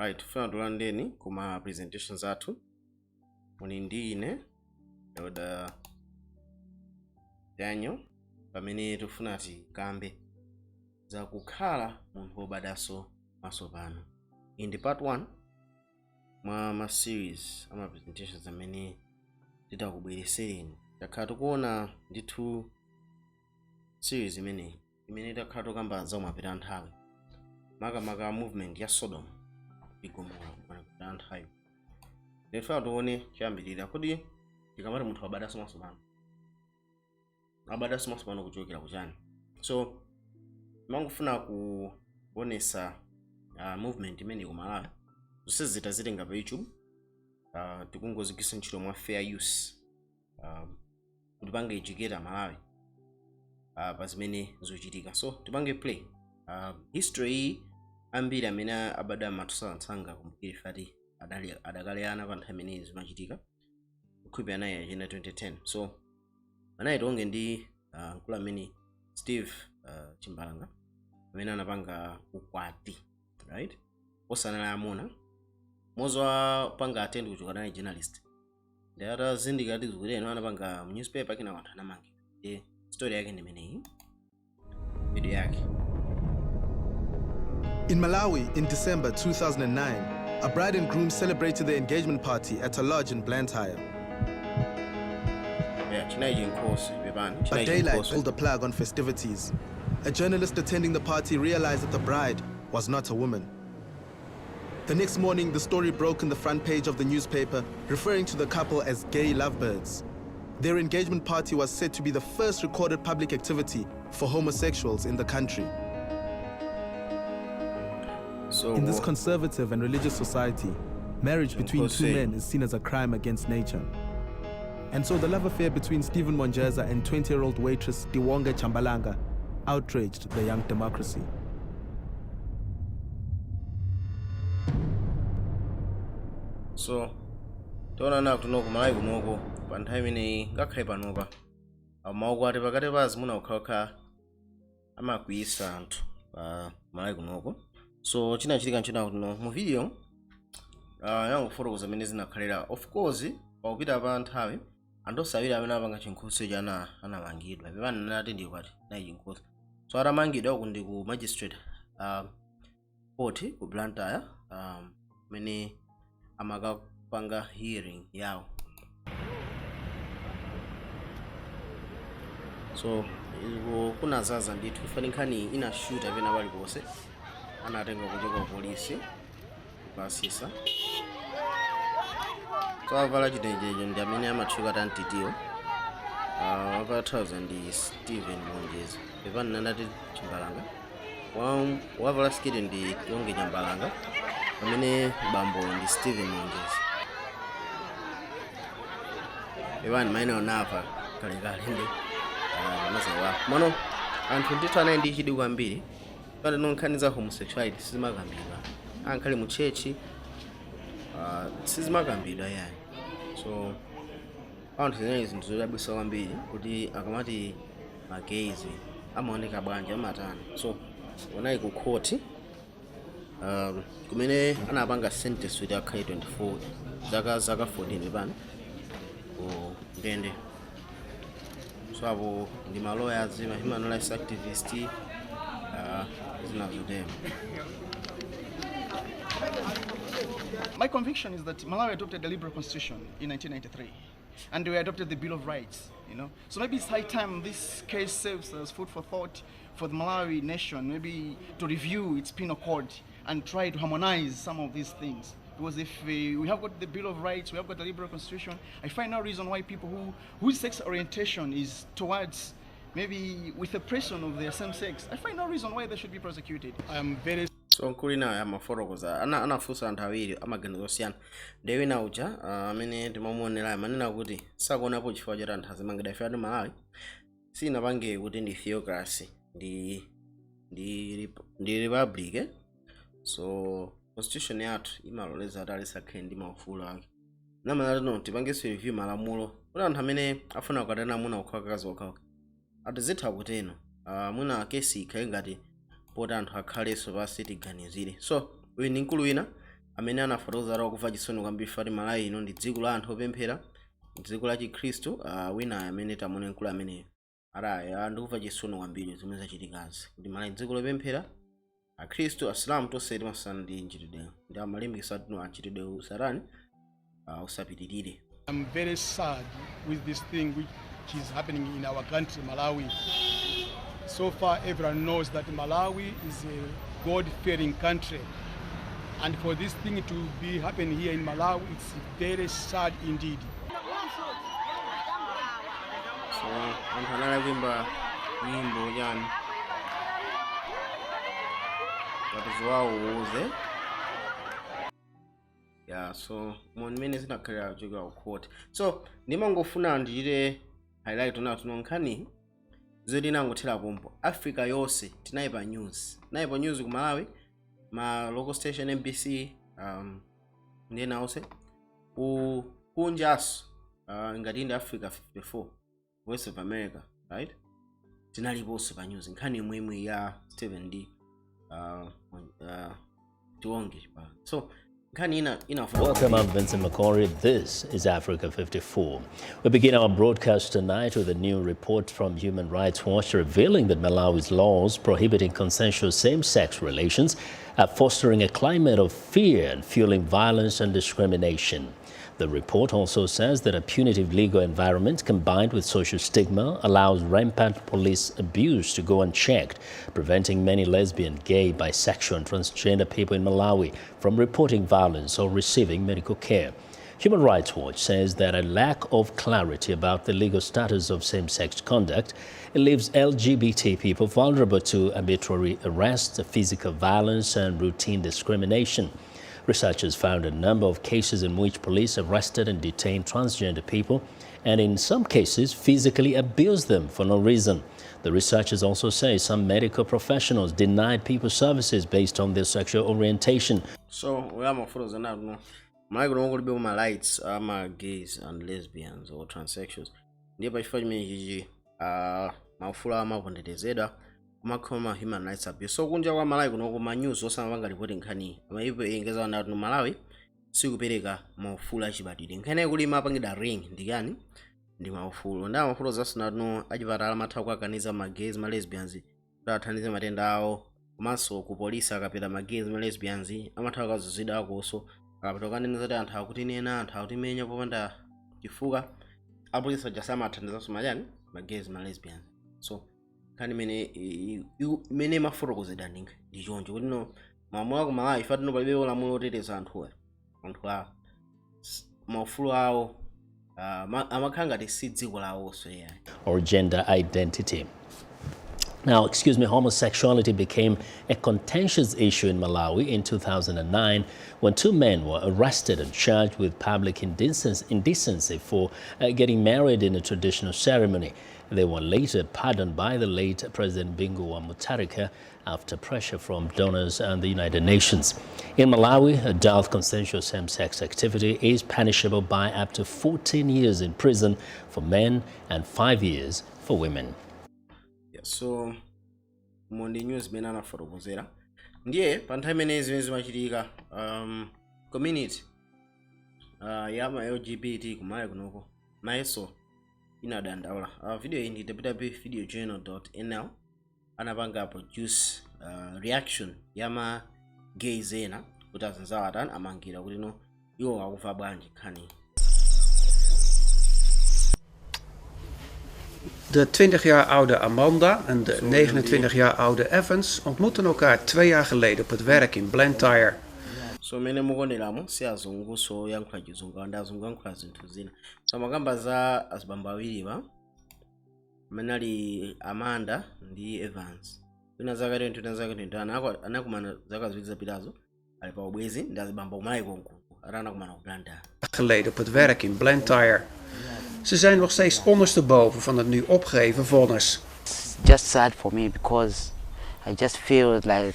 Right, funa tulandeni kuma presentations athu. Muni ndi ine Elder Daniel pamene tufuna tikambe za kukhala munthu wobadaso Mwatsopano. In the part 1 mwa series ama presentations amene titakubweresereni takhala tikuona ndithu series imene takhala tukamba za umapita nthawi makamaka movement ya Sodom igomora kupita nthawi. Lefa tuone chiyambirira kuti tikamati munthu wabadaso Mwatsopano. Abadaso Mwatsopano kuchokera kuchani. So mangufuna kuonesa movement imene kumalawi zisezita zitenga pa YouTube tikungozigisa ntchito mwa fair use kuti pange educate Malawi pa zimene zochitika. So tipange play history ambiri amene abada matusansanga kumbukire fati adakaleana pa nthawi imene zimachitika kukhupya naye agenda 2010. So anayi tonge ndi mkulu amene Steve Chimbalanga amene anapanga ukwati, right? Osanala amuna mozwa panga attend kuchoka naye journalist ndi atazindika tizuleno anapanga newspaper kina wanthu anamange story yake ndi imeneyi video yake. In Malawi, in December 2009, a bride and groom celebrated their engagement party at a lodge in Blantyre. But daylight pulled the plug on festivities. A journalist attending the party realized that the bride was not a woman. The next morning, the story broke on the front page of the newspaper, referring to the couple as gay lovebirds. Their engagement party was said to be the first recorded public activity for homosexuals in the country. So, in this conservative and religious society, marriage between two men is seen as a crime against nature. And so the love affair between Stephen Monjeza and 20-year-old waitress Diwonga Chambalanga outraged the young democracy. So, tona na kuno kumalawi kunoko pa nthawi imeneyi ngakhale panopa maukwati pakati pa azimuna okhaokha amakwiyisa anthu pa malawi kunoko. So chinachitika nchina kuno mu video yangu fotokoza zimene zinakhalira. Of course pakupita pa nthawi anthu osawiri amene apanga chinkhoso chana anamangidwa pepani nati ndi kwati nayi chinkhoso. So atamangidwa uku ndi ku magistrate court ku Blantyre mene amakapanga hearing yawo. So kuna zaza ndithu ifanikani ina shoot apena pali pose anatenga kuchoka polisi kupasisa. So avala chitenjejo ndi amene amatchuka tantitiyo apa 1000 ndi Stephen Monjeza pepani nandati Chimbalanga wavala skiti ndi Tionge Chambalanga amene bambo ndi Stephen Monjeza pepani maina onapa kalekale ndi mazewa mano anthu ndithu anayi ndi chidwi kwambiri pano nonkhani za homosexuality sizimakambidwa ankhale mu chechi sizimakambidwa yani. So anthu zinali zinthu zodabwisa kwambiri kuti akamati magays amaoneka bwanji amatani. So wanayi ku court kumene anapanga sentence kuti akhale 24 zaka 14 pano ku ndende. So apo ndi ma lawyers ma human rights activists My conviction is that Malawi adopted the liberal constitution in 1993, and we adopted the Bill of Rights, you know. So maybe it's high time this case serves as food for thought for the Malawi nation, maybe to review its penal code and try to harmonize some of these things. Because if we have got the Bill of Rights, we have got the liberal constitution, I find no reason why people whose sex orientation is towards maybe with the person of their same sex, I find no reason why they should be prosecuted. I am very so nkulina ya mafotokoza anafusa anthu awiri amaganizo osiyana ndewe na uja amene ndimamuonera manena kuti sakuonapo chifukwa choti anthu azimangidwa ife ati Malawi sinapange kuti ndi theocracy ndi republic. So constitution yathu imaloleza ati alisakhale ndi maufulu ake namanati no tipangenso review malamulo kuti anthu amene afuna kukatana amuna okhakazi okhaokha atizitha kuteno muna kesi ikhale ngati poti anthu akhaleso pasi tiganizire. So uyu ndi mkulu wina amene anafotokoza rawo kuva chisoni kwambiri fati Malawi ino ndi dziko la anthu opemphera, dziko la Chikhristu. Wina amene tamone mkulu amene araya ndikuva chisoni kwambiri zimene zachitikazi kuti Malawi dziko lopemphera Akhristu Asilamu tonse timasana ndi nchitidwe ndi amalimbikisa tino achitidwe usarani usapitirire. I'm very sad with this thing which is happening in our country, Malawi. So far, everyone knows that Malawi is a God-fearing country. And for this thing to be happening here in Malawi, it's very sad indeed. So, anthu anali kuimba nyimbo yani watuziwawo uze. Yeah, so mweni zinakhalira kuchokera ku court. So ndimangofuna ndichite highlight tuno nkhani zoti nangothera pompo. Africa yonse tinayipa news. Nayipa news ku Malawi, ma local station MBC ndena onse kunjaso ngati ndi Africa 54 Voice of America, right? Tinaliponso pa news nkhani imwe ya Stephen D. So welcome, I'm Vincent McCory. This is Africa 54. We begin our broadcast tonight with a new report from Human Rights Watch revealing that Malawi's laws prohibiting consensual same-sex relations are fostering a climate of fear and fueling violence and discrimination. The report also says that a punitive legal environment combined with social stigma allows rampant police abuse to go unchecked, preventing many lesbian, gay, bisexual and transgender people in Malawi from reporting violence or receiving medical care. Human Rights Watch says that a lack of clarity about the legal status of same-sex conduct leaves LGBT people vulnerable to arbitrary arrest, physical violence and routine discrimination. Researchers found a number of cases in which police arrested and detained transgender people and in some cases physically abused them for no reason. The researchers also say some medical professionals denied people services based on their sexual orientation. So we are photos and no. My going to be my lights are gays and lesbians or transsexuals. Nearby for me my full arm up on the desert. Makoma human rights abuse. So kunja kwa Malawi kuno kuma news osanga reporting nkhani amaipo engeza na no Malawi sikupereka maufulu achibadide nkhani kuli mapangida ring ndikani ndi maufulu nda maufulu zasina no achipatala matha kwakaniza ma gays ma lesbians kutathandiza matenda awo komanso ku polisi akapita ma gays ma lesbians amatha kazuzida akoso akapita kaneniza kuti anthu akuti nena anthu akuti menya popanda chifuka apolisi ajasama athandiza somajani ma gays ma lesbians. So kani mene mafotokozedwa ninga ndichonje kuti no mamwa ku Malawi fati no palibe lamulo oteteza anthu a maufulu awo amakhala ngati si dziko lawo so yeah. Or gender identity. Now, homosexuality became a contentious issue in Malawi in 2009 when two men were arrested and charged with public indecency for getting married in a traditional ceremony. They were later pardoned by the late President Bingu wa Mutharika after pressure from donors and the United Nations. In Malawi, adult consensual same-sex activity is punishable by up to 14 years in prison for men and 5 years for women. So Monday news benana fotokozera ndiye pa nthawi imene zimene zimachitika community ya ma LGBT kumalawi kunoko nayenso inadandaula. Video iyi ndi www.videojournal.nl anapanga produce reaction ya ma gays ena kuti azinzawo atani amangira kuti no iwo akufa bwanji nkhani. De 20 jaar oude Amanda en de 29 jaar oude Evans ontmoetten elkaar 2 jaar geleden op het werk in Blantyre. So mene mukonelamo si azungu so yankhula chizungu anda azungu yankhula zinthu zina. So makamba za azibambo awiri ba amene ali Amanda ndi Evans. Wina zaka 20 anakumana zaka ziwiri zapitazo ali pa ubwezi ndi azibambo kumalawi konku anakumana ku Blantyre. Geleden op het werk in Blantyre. Ze zijn nog steeds ondersteboven van het nu opgeheven vonnis. It's just sad for me because I just feel like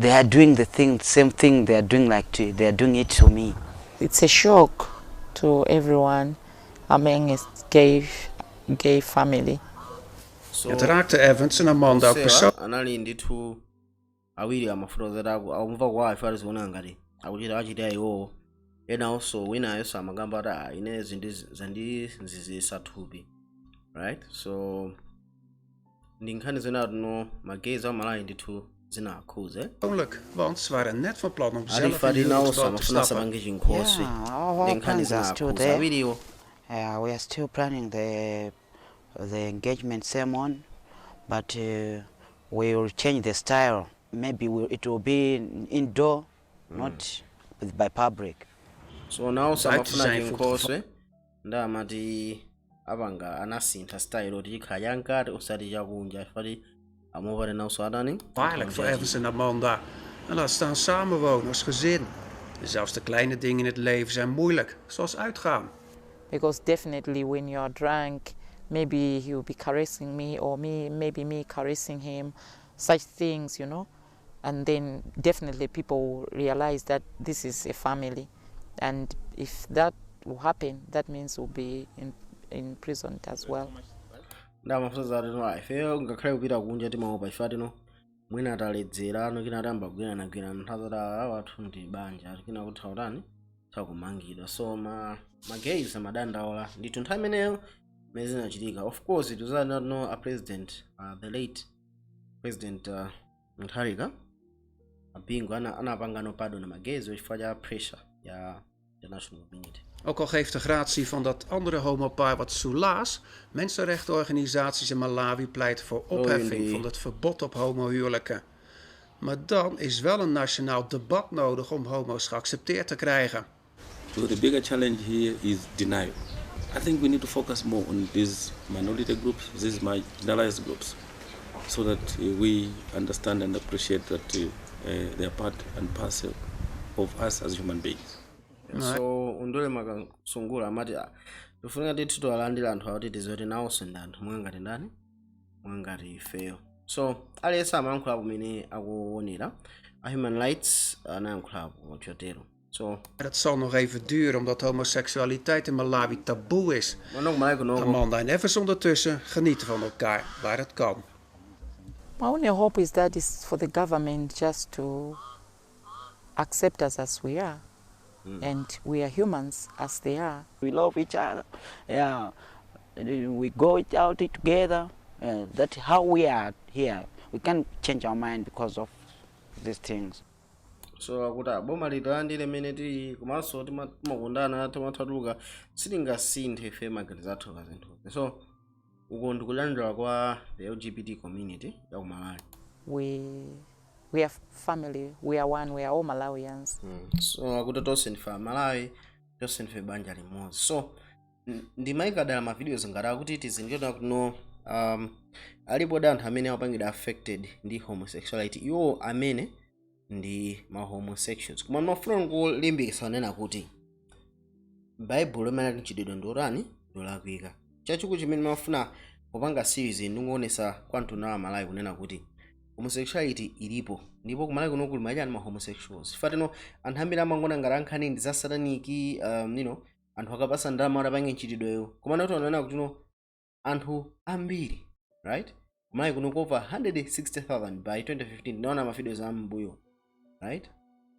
they are doing the same thing they are doing they are doing it to me. It's a shock to everyone among a gay family. Het raakte Evans en Amanda ook persoonlijk. Anali ndithu awiri amafotokoza kuti akumva kwa ife aliziona ngati akuchita achita iwowo. Ena also winayo samagamba kuti ine zandizizisa thupi, right? So ndi nkhani zina tuno magezi amalawi ndithu zinakhuze. Want ze waren net van plan om zelf in Alifadi de nawo huwelijksboot te samafuna stappen. sabange chinkhoswe. Yeah, our plans are still Zinakhuze there. awiriwo. We are still planning the engagement ceremony, but we will change the style. Maybe it will be indoor, not by public. So nawo samafuna zijn chinkhoswe ndamati apanga anasintha style oti chikhala chankati usati chakunja ifati amopane nawso adani. Gevaarlijk voor Evans en Amanda. En laat staan samenwonen als gezin. Zelfs de kleine dingen in het leven zijn moeilijk, zoals uitgaan. Because definitely when you are drunk, maybe he will be caressing me, or maybe me caressing him, such things, you know. And then definitely people will realize that this is a family. And if that will happen, that means we'll be imprisoned as well. Ndamafuza ati no ife ngakhale kupita kunja timaopa ifati no mwina ataledzera ano kina atamba kugwirana nthawi zoti awathu ndi banja kina kutha utani takumangidwa. So magezi amadandaula ndithu nthawi imeneyo mezi zinachitika. Of course it was not no a president, the late president Mutharika Apingo anapanga no pardon magezi chifukwa cha pressure ya international community. Ook al geeft de gratie van dat andere homopaar wat soelaas, mensenrechtenorganisaties in Malawi pleiten voor opheffing van het verbod op homohuwelijken. Maar dan is wel een nationaal debat nodig om homo's geaccepteerd te krijgen. So the bigger challenge here is denial. I think we need to focus more on these minority groups, these marginalized groups, so that we understand and appreciate that they are part and parcel of us as human beings. So undole makasungula amati tufunga titu towalandira anthu akuti tizoti nawonso ndi anthu mwangati ndani mwangati ifeyo. So aliyense amayankhula kumene akuonera a human rights anayankhula chotero. So Dat zal nog even duren omdat homoseksualiteit in Malawi taboe is. Amanda en Evans ondertussen genieten van elkaar waar het kan. My only hope is that it's for the government just to accept us as we are. And we are humans as they are. We love each other. Yeah, we go out together. That's how we are here. We can't change our mind because of these things. So akuti boma litalandire mene tili komanso timakondana timatuluka sitingasinthe ife maganizo athu kazinthuzi. So uko ndikulandira kwa the LGBT community ya ku Malawi. We are family, we are one, we are all Malawians. So akuti tonse ndife Malawi, tonse ndife banja limodzi. So ndimayikadala ma videos ngati akuti tizindiona kuno alipo anthu amene apangidwa affected ndi homosexuality. Iwo amene ndi ma homosexuals. Koma mafuna kulimbikitsa nena kuti Bible limene lichididwa ndorani ndolakwika. Chachikulu chimene mafuna kupanga series ndingoonesa kwa anthu a Malawi kunena kuti homosexuality ilipo ndipo ku Malawi kuno kuli majani ma homosexuals. Fatino anthu ambiri amangona ngati ankhani ndi za sataniki, anthu akapasa ndalama atapange nchitidweyo. Koma nato anaona kuti anthu ambiri, right? Ku Malawi kuno over 160,000 by 2015 ndaona ma videos ambuyo, right?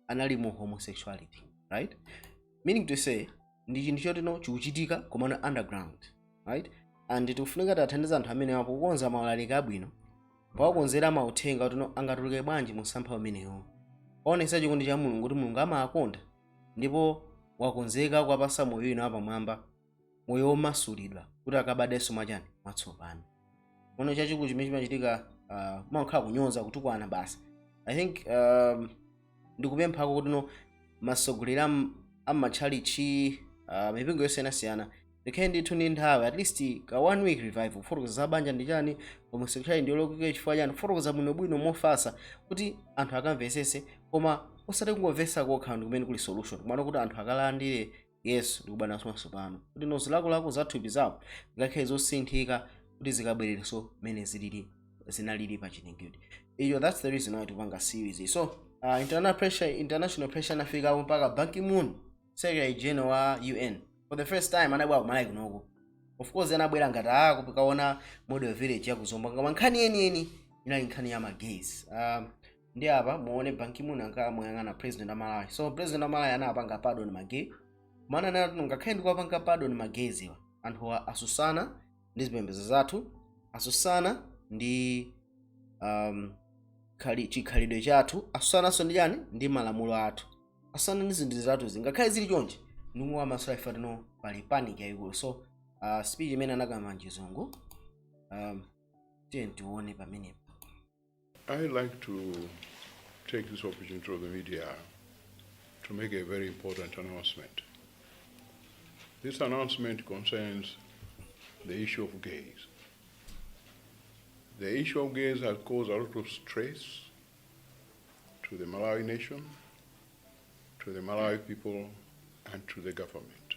Anali mu homosexuality, right? Meaning to say ndi chinthu choti chikuchitika koma underground, right? And tikufunika tathandiza anthu amene apo kukonza maulaliki abwino pawakonzera mauthenga kuti angatuluke bwanji musampha umenewo. Onesa chikondi cha Mulungu kuti Mulungu amakonda ndipo wakonzeka kuwapasa moyo wina wapamwamba, moyo womasulidwa kuti akabadenso mwachani mwatsopano. Ono chachikulu chimene chimachitika kumakhala kunyoza kutukwana basi. I think ndikupemphako kuti masogolera amachalichi mipingo yosiyanasiyana ndikhale ndithu ndi nthawi at least ka 1 week revival kufotokoza za banja ndi chani, homosexuality ndi yolokeka chifukwa chani, kufotokoza bwinobwino mofasa kuti anthu akamvesese koma osati kungomvesa kokha ndi kumene kuli solution. Kumana kuti anthu akalandire Yesu ndi Kubadwaso Mwatsopano kuti zilakolako za thupi zawo ngakhale zosinthika kuti zikabwererenso mene zinalili pa chilengedwe. Iyo that's the reason why tipanga series. So international pressure nafika mpaka Ban Ki-moon, Secretary General wa UN, for the first time anabwera ku Malawi kunoko. Of course anabwera ngati kupikaona model village ya kuzomba kama nkhani eni inali nkhani ya magezi. ndi apa muone Ban Ki-moon ankamuyang'ana president wa Malawi. So president wa Malawi anapanga pardon magay mana nati ngakhale ndikuwapanga pardon mageziwa anthuwa asusana ndi zipembedzo zathu, asusana ndi chikhalidwe chathu, asusananso ndi chani ndi malamulo athu, asusana ndi zinthu zathu ngakhale zili chonje ndikuwa masula ife tino pali panic yayikulu. So speech imene anakamba mchizungu tiye tione pamenepo. I'd like to take this opportunity of the media to make a very important announcement. This announcement concerns the issue of gays. The issue of gays has caused a lot of stress to the Malawi nation, to the Malawi people, and to the government.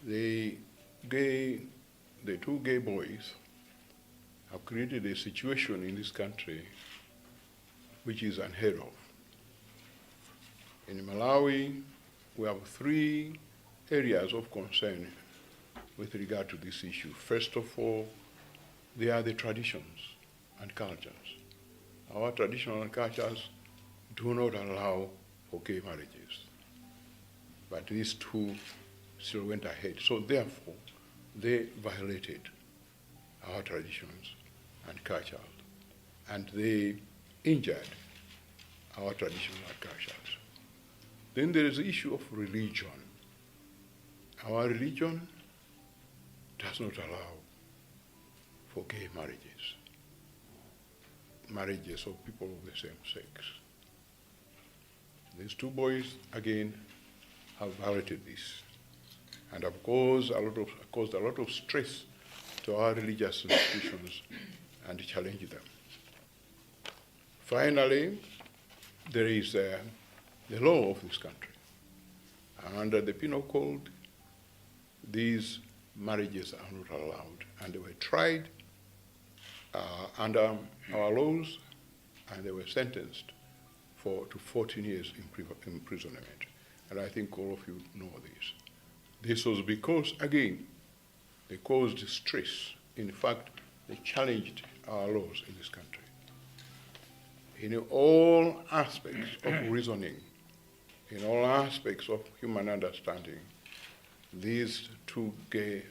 The two gay boys have created a situation in this country which is unheard of. In Malawi, we have 3 areas of concern with regard to this issue. First of all, they are the traditions and cultures. Our traditional and cultures do not allow for gay marriages, but these 2 still went ahead. So therefore, they violated our traditions and cultures, and they injured our traditional cultures. Then there is the issue of religion. Our religion does not allow for gay marriages of people of the same sex. These 2 boys, again, have violated this and have caused a lot of stress to our religious institutions and challenge them. Finally, there is the law of this country. Under the Penal Code, these marriages are not allowed, and they were tried under our laws, and they were sentenced to 14 years imprisonment. And I think all of you know this. This was because, again, they caused stress. In fact, they challenged our laws in this country. In all aspects of reasoning, in all aspects of human understanding, these 2 gay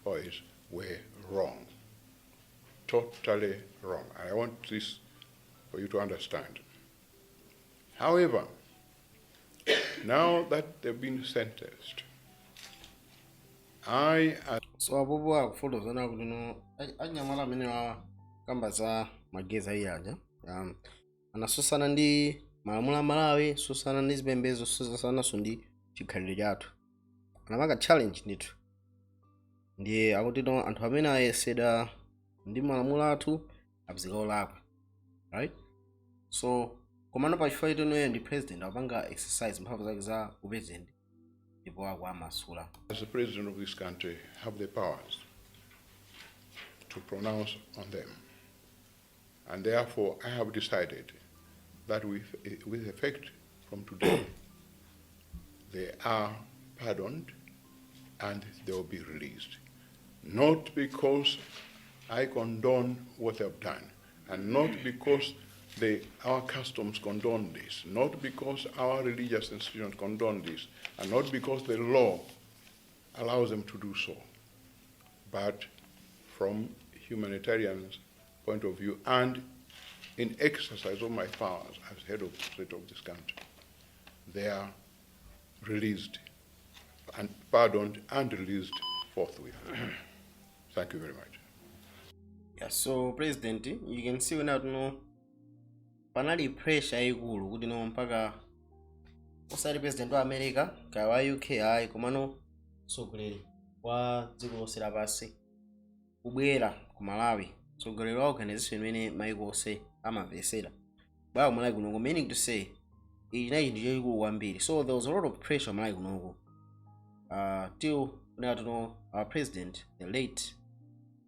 boys were wrong, totally wrong. I want this for you to understand. However, now that they've been sentenced, so apopo akufotozana kuti no anyamala amene wakamba za magezi ayiyaja anasusana ndi malamulo a Malawi, susana ndi zipembedzo, susananso ndi chikhalidwe chathu, anapanga challenge ndithu. Ndiye akuti no anthu amene ayesera ndi malamulo athu apezeka olakwa, right? So komano pachifukwa choti ndi president apanga exercise mphamvu zake za upresident ndipo akuamasula. As the president of this country, have the powers to pronounce on them. And therefore, I have decided that with effect from today, they are pardoned and they will be released. Not because I condone what they've done, and not because our customs condone this, not because our religious institutions condone this, and not because the law allows them to do so, but from humanitarian point of view and in exercise of my powers as head of state of this country, they are released and pardoned and released forthwith. Thank you very much. Yeah, so President, you can see now panali pressure yayikulu kuti no mpaka osati president wa America kaya wa UK ayi komano mtsogoleri wa dziko lonse lapansi kubwera ku Malawi, mtsogoleri wa organization imene maiko onse amamvesera bwa Malawi kuno, meaning to say ichi ndi chayikulu kwambiri. So there was a lot of pressure Malawi kunoko till now to know our president, the late,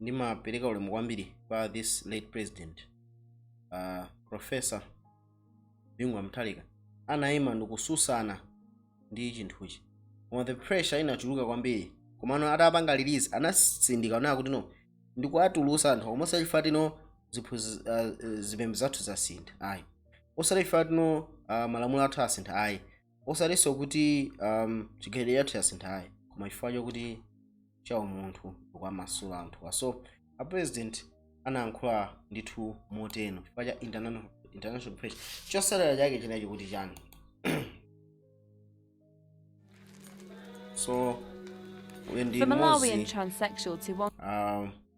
ndimapereka ulemu kwambiri kwa this late president Professor Bingwa Mtalika anayima ndikususana ndi chinthuchi. Koma the pressure inachuluka kwambiri, komano atapanga release anasindika nayo kuti no ndikuatulusa anthu omwe sachifati no zipembe zathu zasintha ayi osati ife tino malamulo athu asintha ayi osatinso kuti chikhalidwe yathu yasintha ayi koma chifukwa chokuti cha umunthu ukwamasula anthu so a president anayankhula ndithu moteno chifukwa cha international pressure chosalera chake chinechi kuti chani so for Malawian transsexual to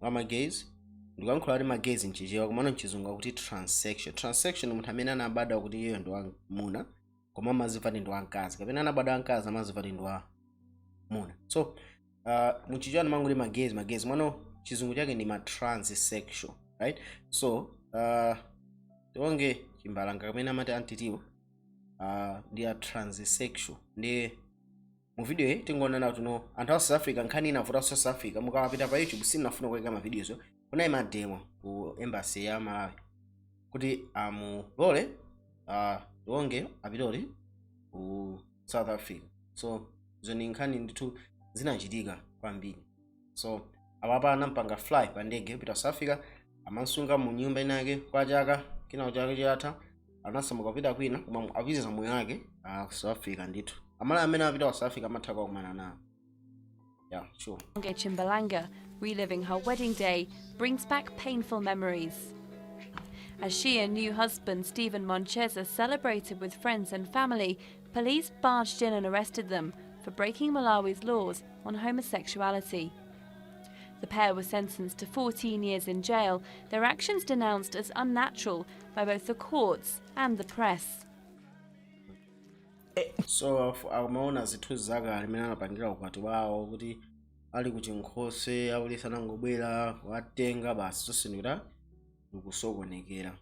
wamagays ndikuyankhula kuti magays mchichewa komano mchizungu akuti transsexual munthu amene anabadwa kuti iye ndi wamuna koma amaziva ndi wamkazi kapena anabadwa wamkazi amaziva ndi wamuna so muchichewa ndimanguti magays mwano chizungu chake ndi ma transsexual right so tionge chimbalanga kapena amati antitiwo ndi a transsexual ndi mu video iyi tingonena kuti no anthu a South Africa nkhani inavuta South Africa mukapita pa YouTube sinafuna kuweka ma videos kuna imademo ku embassy ya Malawi kuti amulole tionge apitoli ku South Africa so zoni nkhani ndithu zinachitika kwambiri so apapa anampanga fly pa ndege kupita South Africa amansunga mu nyumba inake kwa chaka kina chake chatha anasamuka kupita kwina koma apiza moyo wake ku South Africa ndithu amala amene apita ku South Africa amathaka kumana nawo yeah sure Chimbalanga reliving her wedding day brings back painful memories. As she and new husband Stephen Moncheza celebrated with friends and family, police barged in and arrested them for breaking Malawi's laws on homosexuality. The pair were sentenced to 14 years in jail, their actions denounced as unnatural by both the courts and the press. So amaona zithu zaka alimene anapangira ukwati wawo kuti ali kuti nkhose aulisa nangobwera watenga basi zosinira ndikusokonekera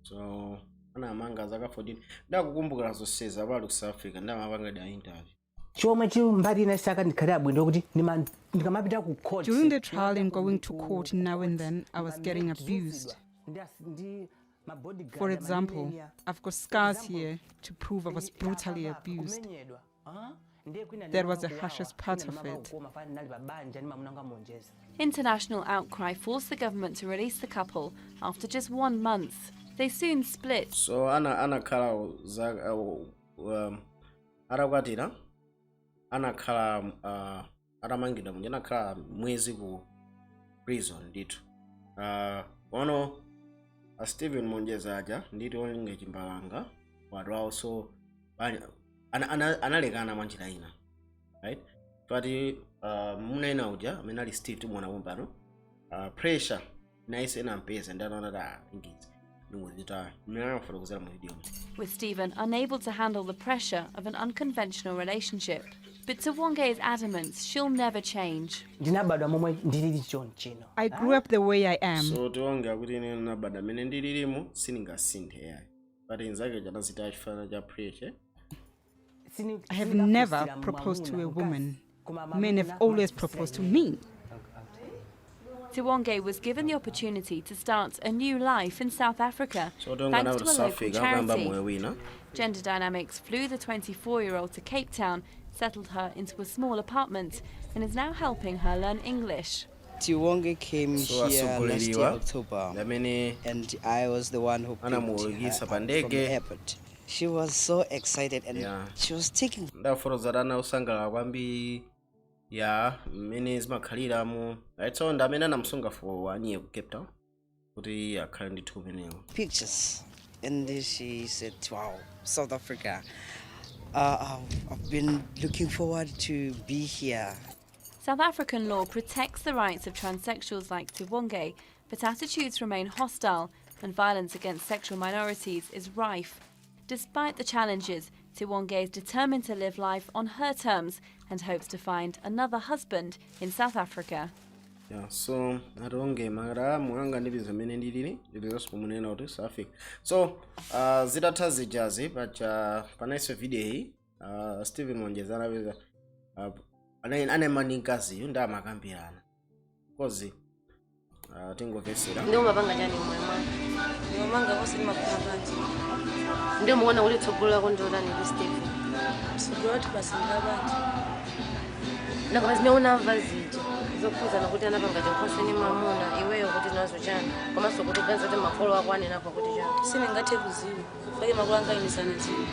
so anamanga zaka 14 ndakukumbukira zonseza pali ku South Africa ndamapanga da interview chomwe chimbali saka ndikhala bwino kuti ndikamapita ku court. During the trial and going to court now and then, I was getting abused. For example, I've got scars here to prove I was brutally abused. That was the harshest part of it. International outcry forced the government to release the couple after just 1 month. They soon split. So anakhala arakwatira anakhala aramangidwa munje anakhala mwezi ku prison ndithu ono Stephen Moncheza aja nditi olinga chimbalanga watu wawo so analekana mwanjira ina right pati munaina uja amene ali Steve timona pompano pressure naise enampeza ndanaona ta ingizi ndingozita mnafuna kuzala mu video. With Stephen unable to handle the pressure of an unconventional relationship, but Tiwonge is adamant she'll never change. I grew up the way I am. So Tiwonge akuti ine nabada mene ndililimu siningasinthe yayi but inzake janazita chifana cha pressure. I have never proposed to a woman. Men have always proposed to me. Tiwonge was given the opportunity to start a new life in South Africa thanks to a local charity. Gender Dynamics flew the 24-year-old to Cape Town, settled her into a small apartment, and is now helping her learn English. Tiwonge came here last year October, and I was the one who picked her up from the airport. She was so excited and she was taking. Yeah, many is Makaliramu. I told them I'm songa for 1 year Cape Town. But I can't do many pictures. And she said, wow, South Africa. I've been looking forward to be here. South African law protects the rights of transsexuals like Tiwonge, but attitudes remain hostile and violence against sexual minorities is rife. Despite the challenges, Tiwonge is determined to live life on her terms and hopes to find another husband in South Africa. Yeah, so Tiwonge mara muanga ndibizo mene ndilili ndibizo sipomunena uti South Africa. So zidata zijazi but panaise video hii Stephen Moncheza anaweza ane maninkazi yunda makambirana kozi tingopesera ndio mapanga jani mwemanga wose ni mapanga ndio muona ule tsogola ko ndola ni Stephen so do what basi ndabati na kama zimeona vazija zokhuzana kuti anapanga chinkhoso ni mamuna iweyo kuti nazo chani komanso kuti uganiza kuti makolo ako anenapo kuti chani sindingathe kuziwa fake makolo anga inisana ziwa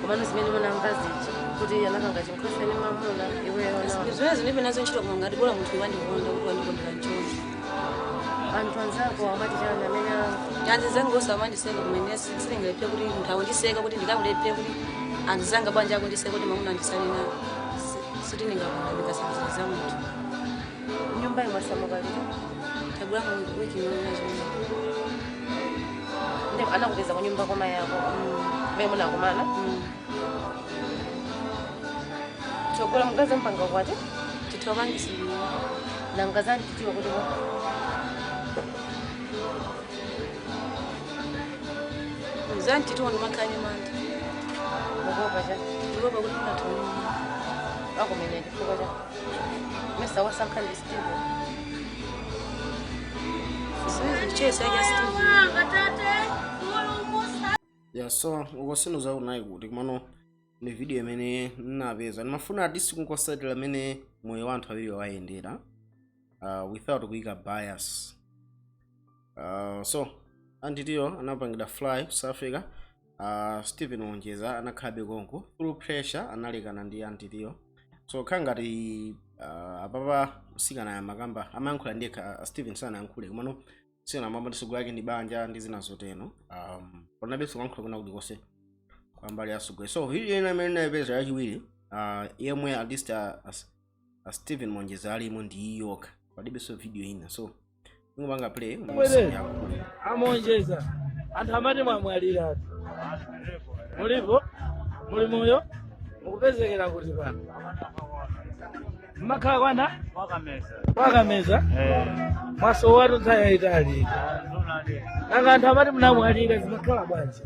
komano zimene munamva zija kuti anapanga chinkhoso ni mamuna iweyo nawo zimene zilibe nazo ntchito koma ngati bola munthu wandikonda kuti wandikondera nchonse anthu anzako amati chani amene anzi zangu osamandiseka kumene silingalephe kuti munthu awundiseka kuti ndikamulephe kuti andizanga banja ako ndiseka kuti mamuna andisali nawo siti ningakona ndikasanziriza munthu nyumba imasamuka lero tabula mu wiki nazo nde anakupeza ku nyumba koma yako mwe munakumana chokola mugaza mpanga kwati titobangisi nangazani titiwa kuti mzani titiwa ndimakanye manda ngoba ja ngoba kuti natoni akumene ndifuka ja mesa wasankhani Steve sichese ya Steve ya so ukosinuza unayi kuti kumano ni video imene ninapeza nimafuna atisi kunkosatira amene moyo wa anthu awiri wayendera without kuika bias so antitiyo anapangida fly South Africa Stephen Mwonjeza anakhabe konko through pressure analekana ndi antitiyo so khangati apapa usikana ya makamba amayankhula ndiye Stephen sana yankhule kumano sina mambo ndisugu yake ndi banja ndi zina zoteno ponabeso kankhula kuna kuti kose kwambali asugwe so video ina imene napeza yachiwiri yemwe at least Stephen Mwonjeza alimo ndi yoka padibeso video ina so ngubanga play Amwonjeza anthu amati mwamwalira mulipo muli moyo mukupezekera kuti pano makhala kwana wakameza mwaso watu nthaya itali nanga anthu amati munamwalira zimakhala bwanji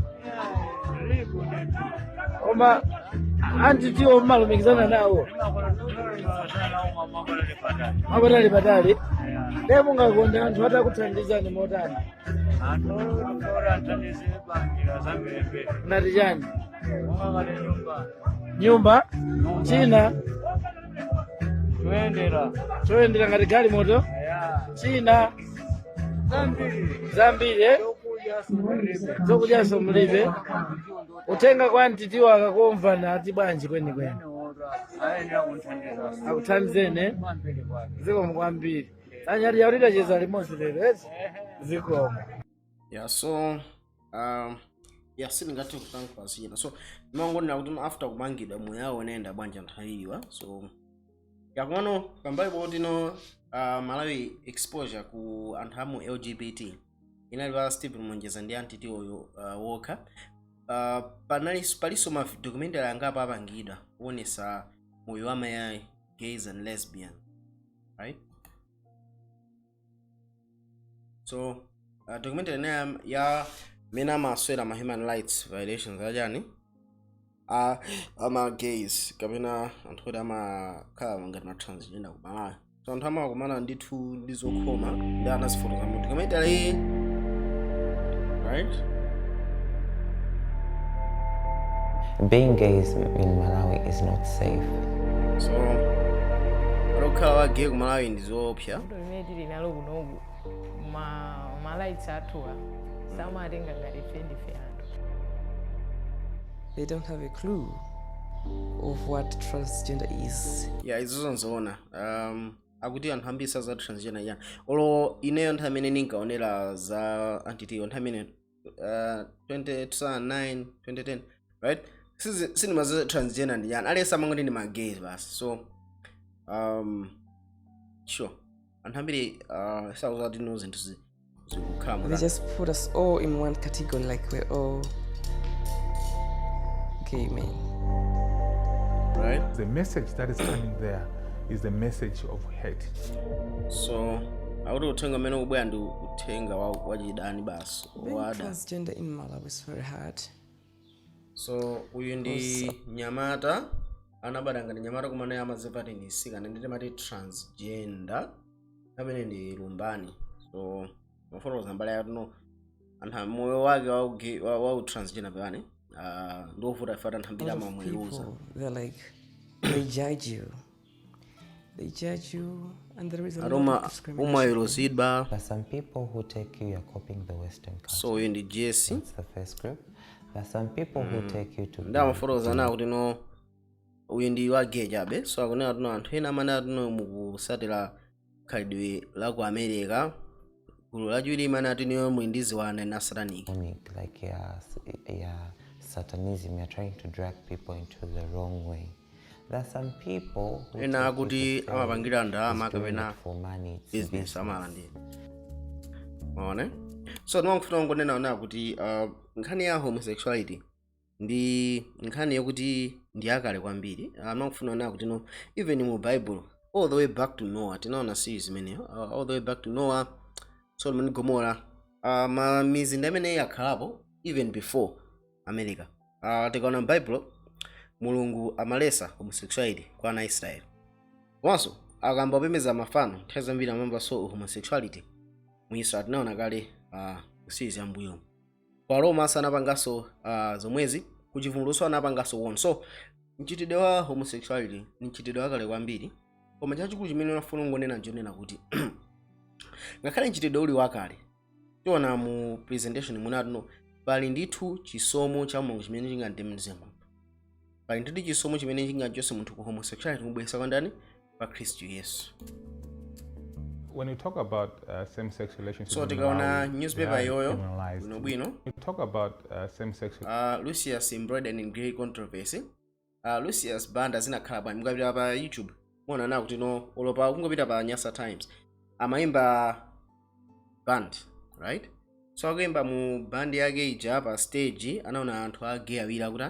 koma antitiwo mmalumikizana nawo mapatali patali nde mungakonda anthu atakuthandizani motani nati chani nyumba china toyendera ngati gali moto china zambiri zokudyaso mulibe utenga kwa ntitiwa akakumvana ati bwanji kwenikweni akuthandizene zikomo kwambiri anyati yaulira cheza limodzi lero zikomo yeah so sindingathe kutankhula zina so ndimangondera kuti after kumangidwa moyo awo unaenda bwanja nthawiwa so yakumano pambayi potino Malawi exposure ku anthu amu LGBT inali pa Stephen Mwonjeza ndi antitiyo wokha paliso ma documentary angapo apangidwa kuonesa moyo wa mayayi gays and lesbian right so documentary ya mena maswera ma human rights violations ajani ama gays kapena anthu kuti amakhala ngati ma transgender ku Malawi so anthu amakumana ndithu ndizokhoma ndi anasifotoza mu documentary right. Being gays in Malawi is not safe. So lokhala wa gay ku Malawi ndizoopsa limene tili nalo kunoku ma rights athuwa samatenga ngati ndife anthu. They don't have a clue of what transgender is. Yeah, izo nzoona akuti anthu ambiri za transgender yani olo ineyo nthawi imene ninkaonera za antitiyo nthawi imene 2009 2010 right sinema za transgender ndi yani alesa mangoti ndi ma gays basi so sure anthu ambiri sauza kuti no zinthu zikukhala. They just put us all in one category like we're all gay men. Right? The message that is coming there is the message of hate. So auto uthenga mene ubwera ndi uthenga wachidani basi wada. Transgender in Malawi is very hard. So uyu ndi nyamata anabadanga ndi nyamata kumene amazepati ni sikana ndite mati transgender amene ndi lumbani so mafoto zambala yatuno anthu moyo wake wa transgender pane ndovuta fata ntambira mamweruza. They're like they judge you They judge you, and there is a lot aroma of discrimination. umayelozidwa There are some people who take you are copying the Western culture. so in the Jesse. That's the first group. There are some people who take you to ndamafotokoza nawo kuti no uyu ndi wage chabe so akunena kuti anthu ena amene atino mukusatira khalidwe la ku America gulu lachiwiri imene atiniyo mwindiziwana na satanic like satanism. You're trying to drag people into the wrong way. There are some people who ena akuti amapangira ndalama kapena business amalandira maone so ndimangofuna ngonena ona kuti nkhani ya homosexuality ndi nkhani yokuti ndi yakale kwambiri ndimangofuna ona kuti no even mu Bible all the way back to Noah tinaona series imeneyo all the way back to Noah, Sodom and Gomorrah, mizinda imene yakhalapo even before America. Tikaona Bible Mulungu amalesa homosexuality kwa ana Israel. Komanso akamba pemeza mafano nthawi zambiri amamba so homosexuality mu Israel tinaona kale series ya mbuyo. Kwa Roma sanapangaso zomwezi kuchivumbulutso anapangaso won. So mchitidwe wa homosexuality ni mchitidwe wakale kwambiri. Koma chachikulu chimene unafuna ngonena njonena kuti ngakhale mchitidwe uli wakale tiona mu presentation munatuno pali ndithu chisomo cha Mulungu chimene chingatembenuze munthu. Pali ndithu chisomo chimene chingachotse munthu ku homosexuality mubwesa kwa ndani pa Kristu Yesu. When you talk about same-sex relationships, so tikaona newspaper yoyo bwino you talk about same-sex Lucius embroidered in grey controversy. Lucius banda zinakhala bwanji mukapita pa YouTube muona na kuti no olopa kungopita pa Nyasa Times amaimba band, right? So akuimba mu band yake ija pa stage anaona anthu age awira kuti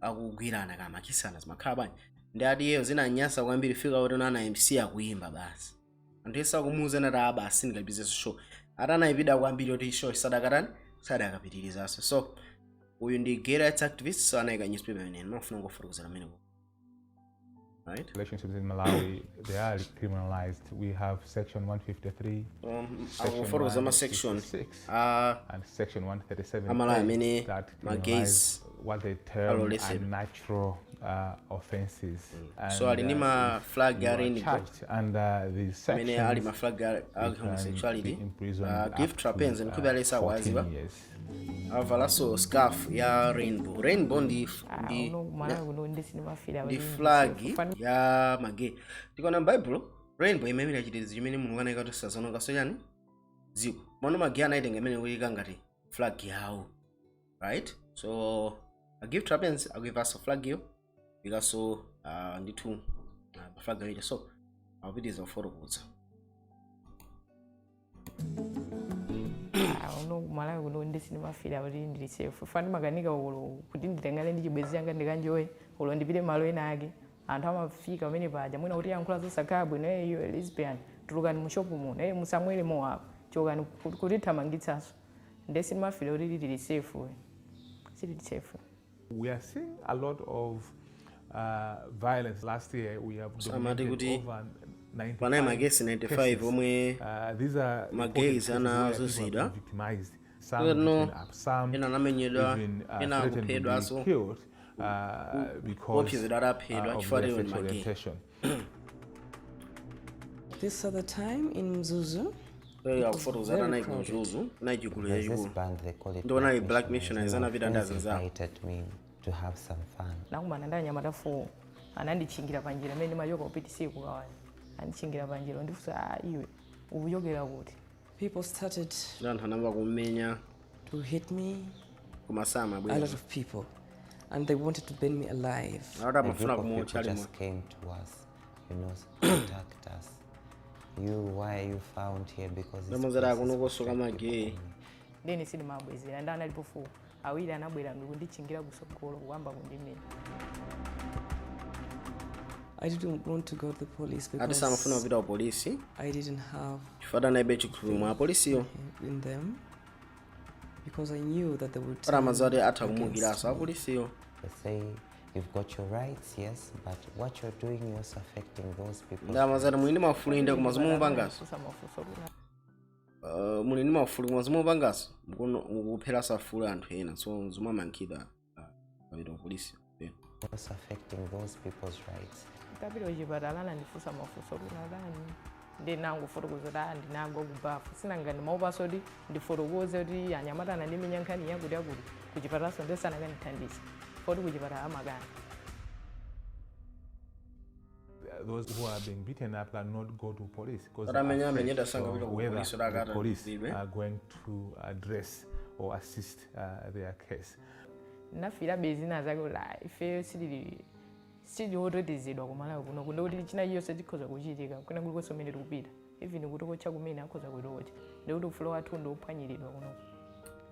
akugwirana kama kisana zimakhala bwanji ndi ati yeyo zinanyasa kwambiri fika kuti ana MC akuimba basi anthu esa kumuuza na basi ndikabize show atana ipida kwambiri kuti show sadakapitirizaso. So uyu ndi gay rights activist so anayika newspaper imene mafuna ngofotokozera mene. Right? Relationships in Malawi, they are criminalized. We have section 153, section 166, and section 137 that criminalize what they term unnatural offenses. So alinima flag rainbow under the section homosexuality, gift trapeze and kubalesa waziwa. Avalaso scarf ya rainbow. Rainbow ndi flag ya mage. Tikona Bible rainbow imemira chitezi chimene Mulungu anayika kuti sazononga soyani ziko. Mono mage anaitenga imene kuyika ngati flag yawo. Right? So a gift happens I give us a flag yo because ndithu flag yo so our videos are for kuza. Uno Malawi uno ndisi mafira kuti ndili safe. Fani maganika ulo kuti nditengale ndi chibwezi yanga ndikanjoye ulo ndipite malo ena ake. Anthu amafika pamene paja mwina kuti yankhula zosakabwe naye iwe lesbian tulukani mu shop muno musamwere mo apa chokani kuti thamangitsaso ndesi mafira kuti ndili safe we. Sili safe. We are seeing a lot of violence. Last year we have documented over 95 omwe magays anazuzidwa ena anamenyedwa ena akuphedwa so because of their sexual orientation. This other time in Mzuzu, akufotozana nayi kumzuzu nayi chikulu yachikulu ndiona i black missionaries anavitandaza zawo to have some fun. Nakumana ndanyamata 4 anandichingira panjira mene machoka upitisiku kawani andichingira panjira ndifusa iwe ubuyogera kuti people started kumenya to hit me, kumasama a lot of people, and they wanted to burn me alive. A group of people just came to us, attacked us. Why are you found here? Because ndene sini mabwezera ndana alipofu awiri anabwera ndikundichingira kusogolo kuwamba kundimenya. I didn't want to go to the police because I didn't have in them because I knew that they would they say you've got your rights, yes, but what you're doing is affecting those people. Mulini mafulu kumazumupangaso mukuphera safula anthu ena so zumamankida kabito polisi affecting those people's rights. tapita kuchipatala anandifunsa mafunso kuti unadani ndi nangofotokoza kuti ndinagwa kubafu sinangani maupaso kuti ndifotokoze kuti anyamata anandimenya nkhani yakuti yakuti kuchipatalaso ndesanakandithandiza foti kuchipatala amakana. Those who are being beaten up cannot go to police because whether the police are going to address or assist their case. Nafira bezina zake kuti ife sili wotetezedwa kumalawi kuno kuno kuti china chiyonse chikhoza kuchitika kuna kulikonse kumene tikupita even kutoko chakumene akhoza kuitocha ndikuti ufulu wathu ndiophwanyiridwa kuno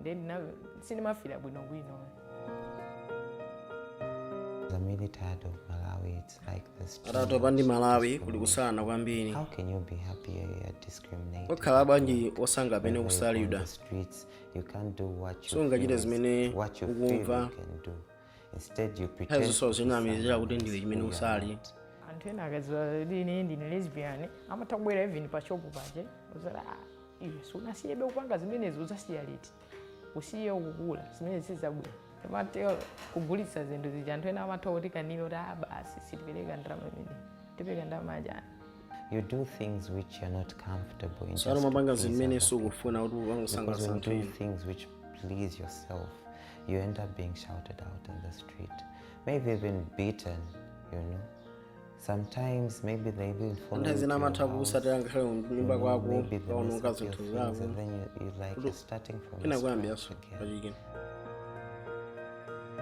then sindimafira bwinobwino. I'm really tired of Malawi. It's like this. How can you be happy you're discriminated? On the streets, you can't do what you feel you can do. Instead, you pretend to be anthu ena akadziwa ine ndine lesbian amatabwera even pa shop pache uzala iwe sunasiyebe kupanga zimenezo uzasiya liti usiye ukukula zimenezi sizabwera mateo kugulitsa zinthu zija anthu ena amathawa kuti kanilo ta basi sitipereka ndalama imene tipereka ndalama ajani. You do things which you're not comfortable in. So because when you do things which please yourself, you end up being shouted out on the street, maybe even beaten, you know. Sometimes maybe they even follow you to your house. Maybe they mess up your things and then you're like you're starting from scratch again.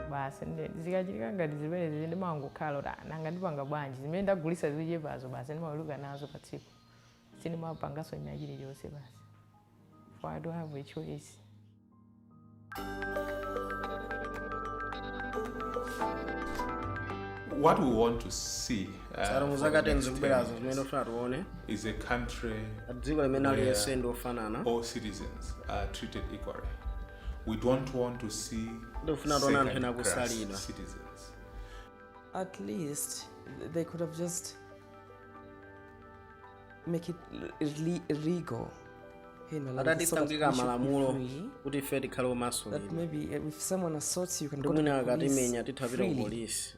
Basi zikachitika ngati zimene ndimangokhala kuti nanga ndipanga bwanji zimene ndagulitsa zichepazo basi ndimaluka nazo pa tsiku sindimapanganso ina chilichonse basi for I don't have a choice. What we want to see is a country where all citizens are treated equally. We don't want to see second-class citizens. At least they could have just make it legal. That maybe if someone assaults you, can go to the police freely.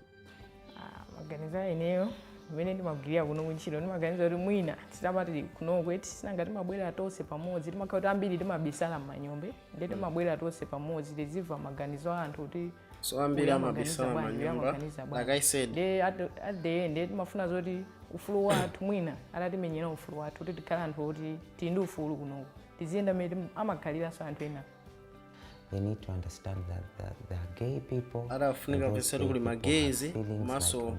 Maganiza ineyo mene ndimagwirira kuno kuntchito ndimaganiza kuti mwina titabati kuno kweti sinanga timabwera tonse pamodzi timakhala kuti ambiri timabisala m'manyombe ndi timabwera tonse pamodzi tiziva maganizo a anthu kuti so ambiri amabisala m'manyomba like I said at the end timafuna zoti ufulu wathu mwina atatimenyera ufulu wathu kuti tikhala anthu kuti tili ndi ufulu kuno tiziyenda mmene amakhaliraso anthu ena. They need to understand that there are gay people. Arafunika kusema kuti magezi kumaso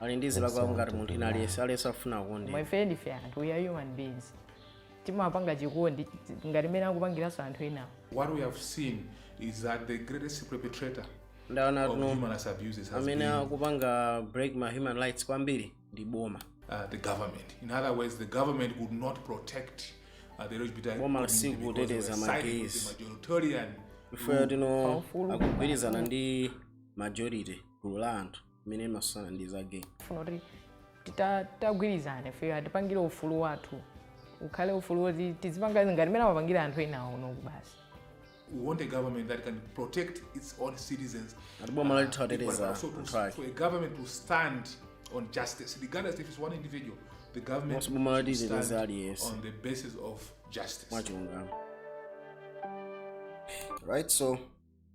alindizira kwa ngati munthu ina aliyesa afuna kundi. My friend ife anthu we are human beings. Timapanga chikondi ngati mene akupangiranso anthu ena. What we have seen is that the greatest perpetrator of human rights abuses has been akupanga break my human rights kwambiri ndi boma. The government. In other words, the government would not protect the LGBT community because they were siding with the majoritarian. Akugwirizana ndi majority gulu la anthu mene masana ndi zake. Funoti titagwirizane fe atipangire ufulu wathu ukhale ufulu woti tizipanga ngati mene amapangira anthu ena uno basi. We want a government that can protect its own citizens. So a government to stand on justice, regardless if it's one individual. The government should stand on the basis of justice. Right, so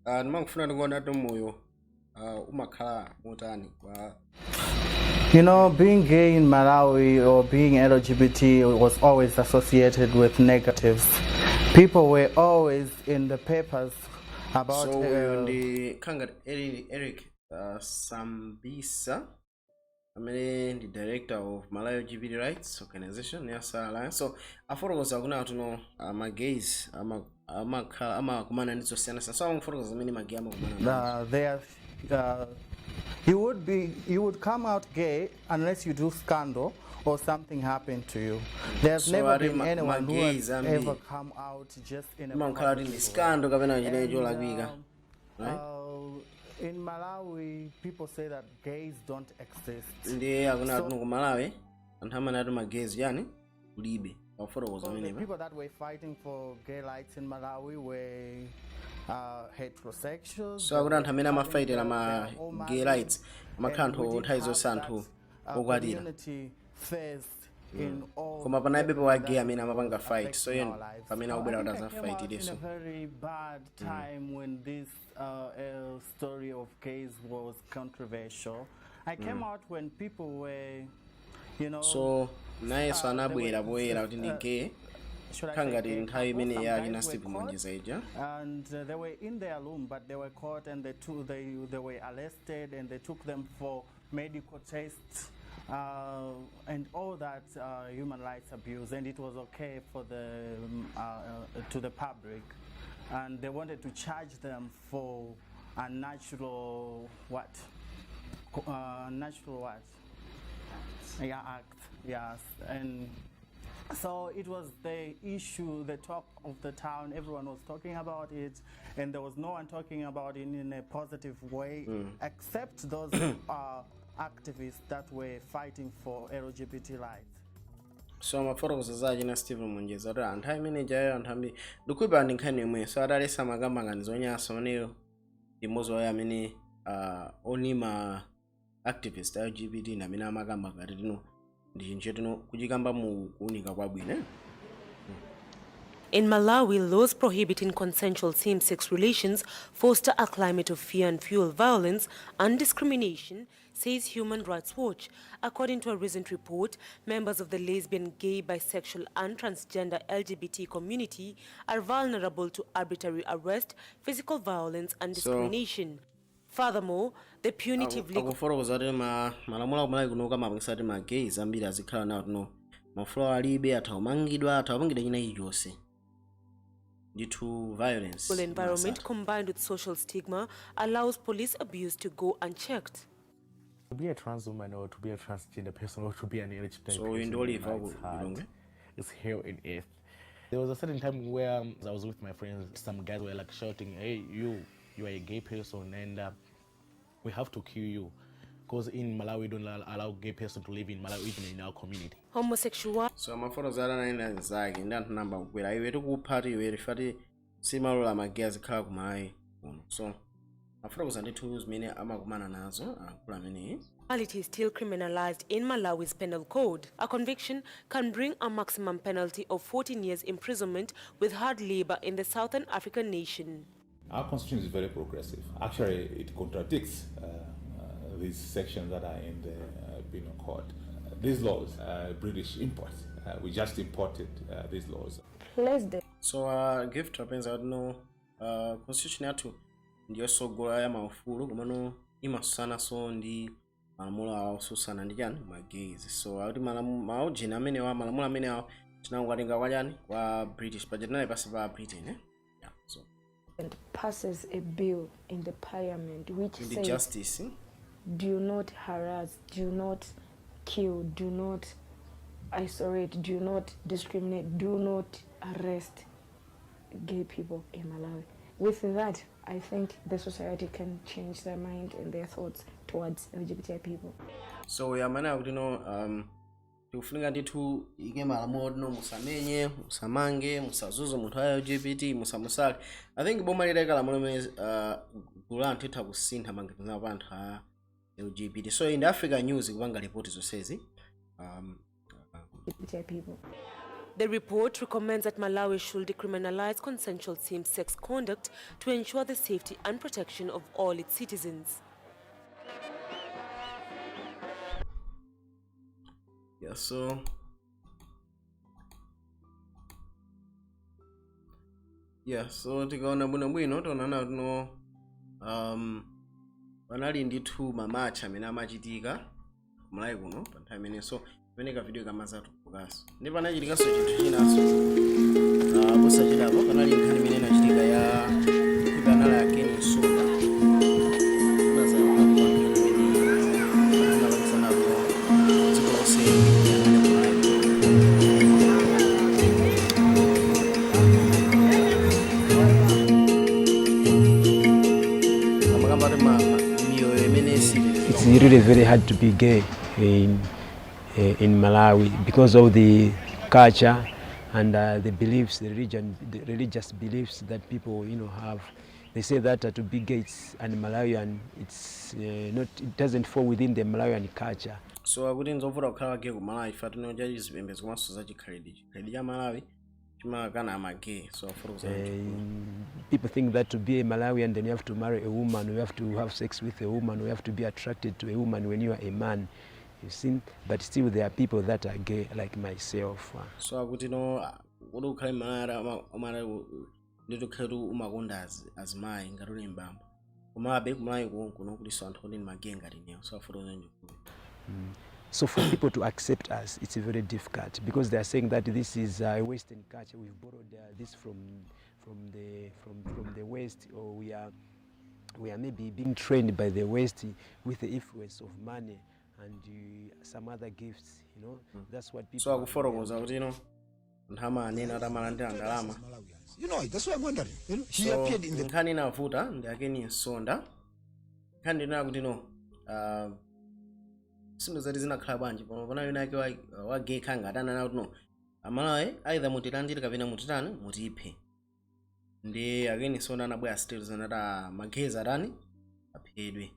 nimangufuna ndikuona moyo umakhala motani kwa. You know, being gay in Malawi or being LGBT was always associated with negatives. People were always in the papers about. So the Kangat Eric Sambisa, I'm the director of Malawi LGBT Rights Organization. Yes, Alliance. So I thought was going to know my gays. I'm a commander in the sense. So I'm for the many you would come out gay unless you do scandal or something happened to you. There's so never been anyone who has ever come out just in a scandal. In Malawi, people say that gays don't exist. The people that were fighting for gay rights in Malawi were heterosexuals. So I wouldn't have made a fight in my gay rights. My can't hold ties or sand who. community faced in all koma panaibe pewage amene amapanga fight so yen pamene akubwera I think kuti I came out in azafight a very bad time when this story of gays was controversial. I came out when people were, you know, so nayenso anabwera poyera kuti ndi gay kangati nthawi imene yake na Steve Monjeza ija and they were in their room but they were caught and they were arrested and they took them for medical tests and all that human rights abuse, and it was okay for the to the public, and they wanted to charge them for a natural what act, yes. And so it was the issue, the talk of the town. Everyone was talking about it, and there was no one talking about it in a positive way, except those activists that were fighting for LGBT rights. So mafotokoza zaje na Steve Monjeza kuti anthu amene jayo anthu ambi ndikuipa ndi nkhani yomwe so adalesa makambanganizo onyansa oneyo imodzi wayo amene onima activist LGBT na amene amakamba ngati tino ndi chinche tino kuchikamba mu kuunika kwabwino. In Malawi, laws prohibiting consensual same-sex relations foster a climate of fear and fuel violence and discrimination, says Human Rights Watch. According to a recent report, members of the lesbian, gay, bisexual and transgender LGBT community are vulnerable to arbitrary arrest, physical violence and discrimination. Furthermore, the punitive legal... Akufotokoza kuti malamulo akumalawi kuno kamapangisa kuti ma-gays ambiri azikhala nawo tino mafulo alibe athawumangidwa china chilichonse. Due to violence. The environment combined with social stigma allows police abuse to go unchecked. To be a trans woman or to be a transgender person or to be an LGBT person is hell in earth. There was a certain time where I was with my friends, some guys were like shouting, hey, you are a gay person and we have to kill you. Because in Malawi, we don't allow gay person to live in Malawi, even in our community. Homosexual. So mafoto zara na ina zake ndantu namba kukwera iwe tukupati iwe rifati simalola magay azikhala kumalawi kuno. So mafoto kuzanditu zimene amakumana nazo akula amene. It is still criminalized in Malawi's penal code. A conviction can bring a maximum penalty of 14 years imprisonment with hard labor in the Southern African nation. Our constitution is very progressive. Actually, it contradicts these sections that are in the penal code. These laws, British import. We just imported these laws. So, gift happens out no constitution yatu ndiyo sogola ya maufulu kumano imasusana so ndi malamulo awo susana ndi chani magays. So ati maujina amene wa malamulo amene awo tinangatenga kwa chani kwa British budget naye pasi pa Britain yeah. So and passes a bill in the parliament which in says the justice do not harass, do not kill, do not isolate, do not discriminate, do not arrest gay people in Malawi. With that, I think the society can change their mind and their thoughts towards LGBTI people. So yamana kuti no tikufunika ndithu ike malamulo no musamenye, musamange, musazuze munthu wa LGBT, musamusale. I think boma lileka lamulo limene gulu anthu itha kusintha mangitana pa anthu a LGBT. So in the Africa News kupanga report zonsezi LGBTI people. The report recommends that Malawi should decriminalize consensual same-sex conduct to ensure the safety and protection of all its citizens. Yeah, so tikaona bwino tonana no panali ndithu mamacha amene amachitika kumalawi kuno pa nthawi imene so pamene ka video kamazatu kukaso ndi panachitikanso chinthu chinaso posachitapo panali nkhani imene inachitika ya kukanala ya Kenya Soda It's really very hard to be gay in Malawi because of the culture and the beliefs, the religious beliefs that people have they say that to be gay and Malawian, it's not, it doesn't fall within the Malawian culture. So akuti nzovuta kukhala gay ku Malawi fati noja chizipembedzo komanso za chikhalidwe cha Malawi chimakana amagay. So people think that to be a Malawian then you have to marry a woman, you have to have sex with a woman, you have to be attracted to a woman when you are a man, you see. But still there are people that are gay like myself. So akuti no uri ukhale Malawi nditokhala umakonda azimayi ngati uli mbamba komabe kumalawi kuno kuliso anthu oti magay ngati ineyo. So So for people to accept us, it's very difficult because they are saying that this is a Western culture. We've borrowed this from the West, or we are maybe being trained by the West with the influence of money and some other gifts. You know, that's what people. So akufotokoza kuti ndama anena ramalandira ndalama. You know, that's what I'm wondering. You know, he so, appeared in the. Nkhani inavuta ndi akeni nsonda. Nkhani ndina kuti sinthu zati zinakhala bwanji pamapana yona ake wa gay khanga atanana kuti Amalawi either mutilandire kapena mutitani mutiphe. Ndi akeni nsonda anabwera still zanata magezi atani aphedwe,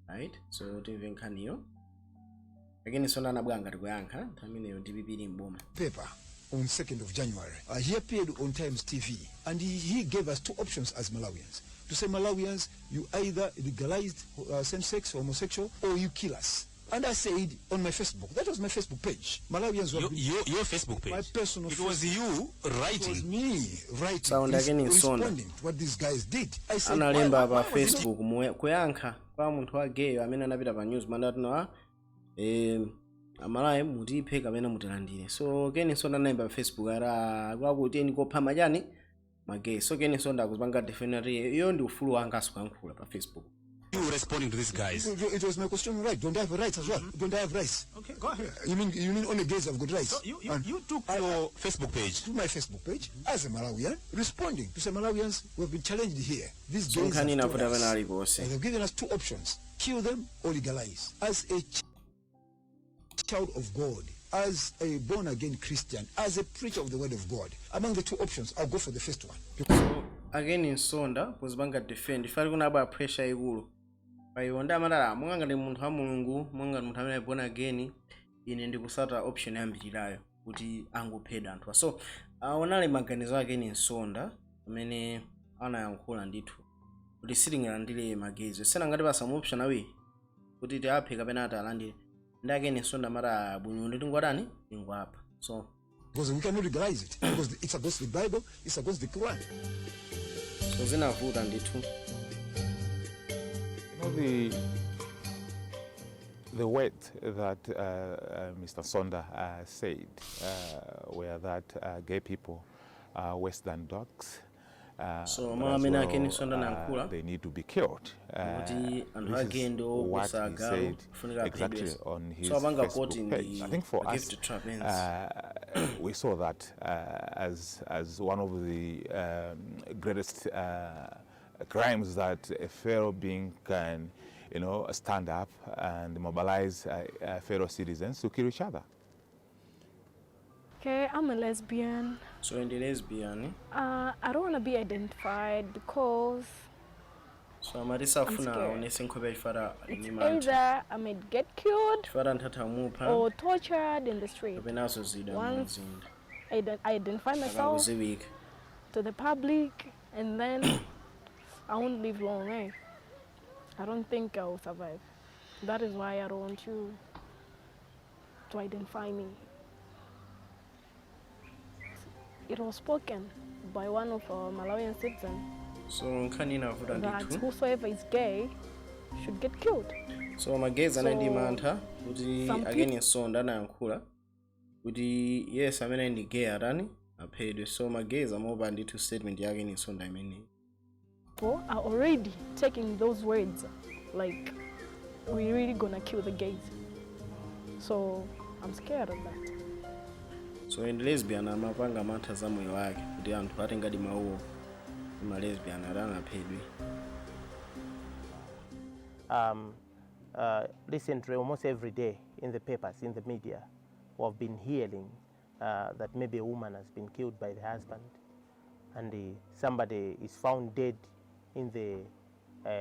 right? So timve nkhaniyo. Akeni nsonda anabwera ngati kuyankha nthawi imeneyo ndi pipiri mboma. Paper on 2nd of January. He appeared on Times TV and he gave us two options as Malawians. To say Malawians, you either legalized same-sex homosexual or you kill us. And I said on my Facebook, that was my Facebook page. Malawians were your Facebook page. My personal. It was you writing. It was me writing. Sound again in responding to what these guys did. I said. Analemba pa Facebook kuyankha kwa munthu wa gay amene anapita pa news mandati Amalawi mutiphe kapena mutilandire. So keni nsonda analemba pa Facebook ara kwakuti eni kopha majani magay. So keni nsonda akupanga definitely iyo ndi ufulu wanga asikankhula pa Facebook. You responding to these guys? It was my constitutional right. Don't I have rights as well? Don't I have rights? Okay, go ahead. You mean only gays have got rights? So you took your Facebook page. To my Facebook page as a Malawian, responding to some Malawians who have been challenged here. These so gays have given us two options: kill them or legalize. As a child of God, as a born-again Christian, as a preacher of the word of God, among the two options, I'll go for the first one. So again in Sonda, kuzibanga defend. If I gonna have pressure ikulu. Payonda madala mwanga ndi munthu wa Mulungu, mwanga munthu amene born again, ine ndikusata option yambirirayo kuti angophedwa anthu. So onali maganizo ake ni Nsonda amene anayankhula ndithu kuti sitingalandire magezi. Sena ngati pasamu option awiri kuti tiaphe kapena atalandire. Ndake ni Nsonda mara bunyu ndi ngwadani ingwapa. So because we cannot legalize it because it's against the Bible, it's against the Quran. So zinavuta ndithu. The words that Mr. Sonda said were that gay people are worse than dogs. So they need to be killed. This is what he said exactly on his Facebook page. I think for us, we saw that as one of the greatest crimes that a fellow being can, stand up and mobilize fellow citizens to kill each other. Okay, I'm a lesbian. So in the lesbian? I don't want to be identified because so I'm scared. It's either I may get killed or tortured in the street. Once I identify myself to the public and then I won't live long, eh? I don't think I will survive. That is why I don't want you to identify me. It was spoken by one of our Malawian citizens that whosoever is gay should get killed. So magezi anandimantha kuti again Nsonda anayankhula kuti yes amene ndi gay atani aphedwe. So magezi amopa ndithu statement yake ni Nsonda imene. People are already taking those words like we're really gonna kill the gays. So I'm scared of that. So in lesbian amapanga mantha za moyo wake kuti anthu atengadi mauwo ma lesbian atanaphedwe. Recently, almost every day in the papers, in the media, we have been hearing that maybe a woman has been killed by the husband and somebody is found dead in the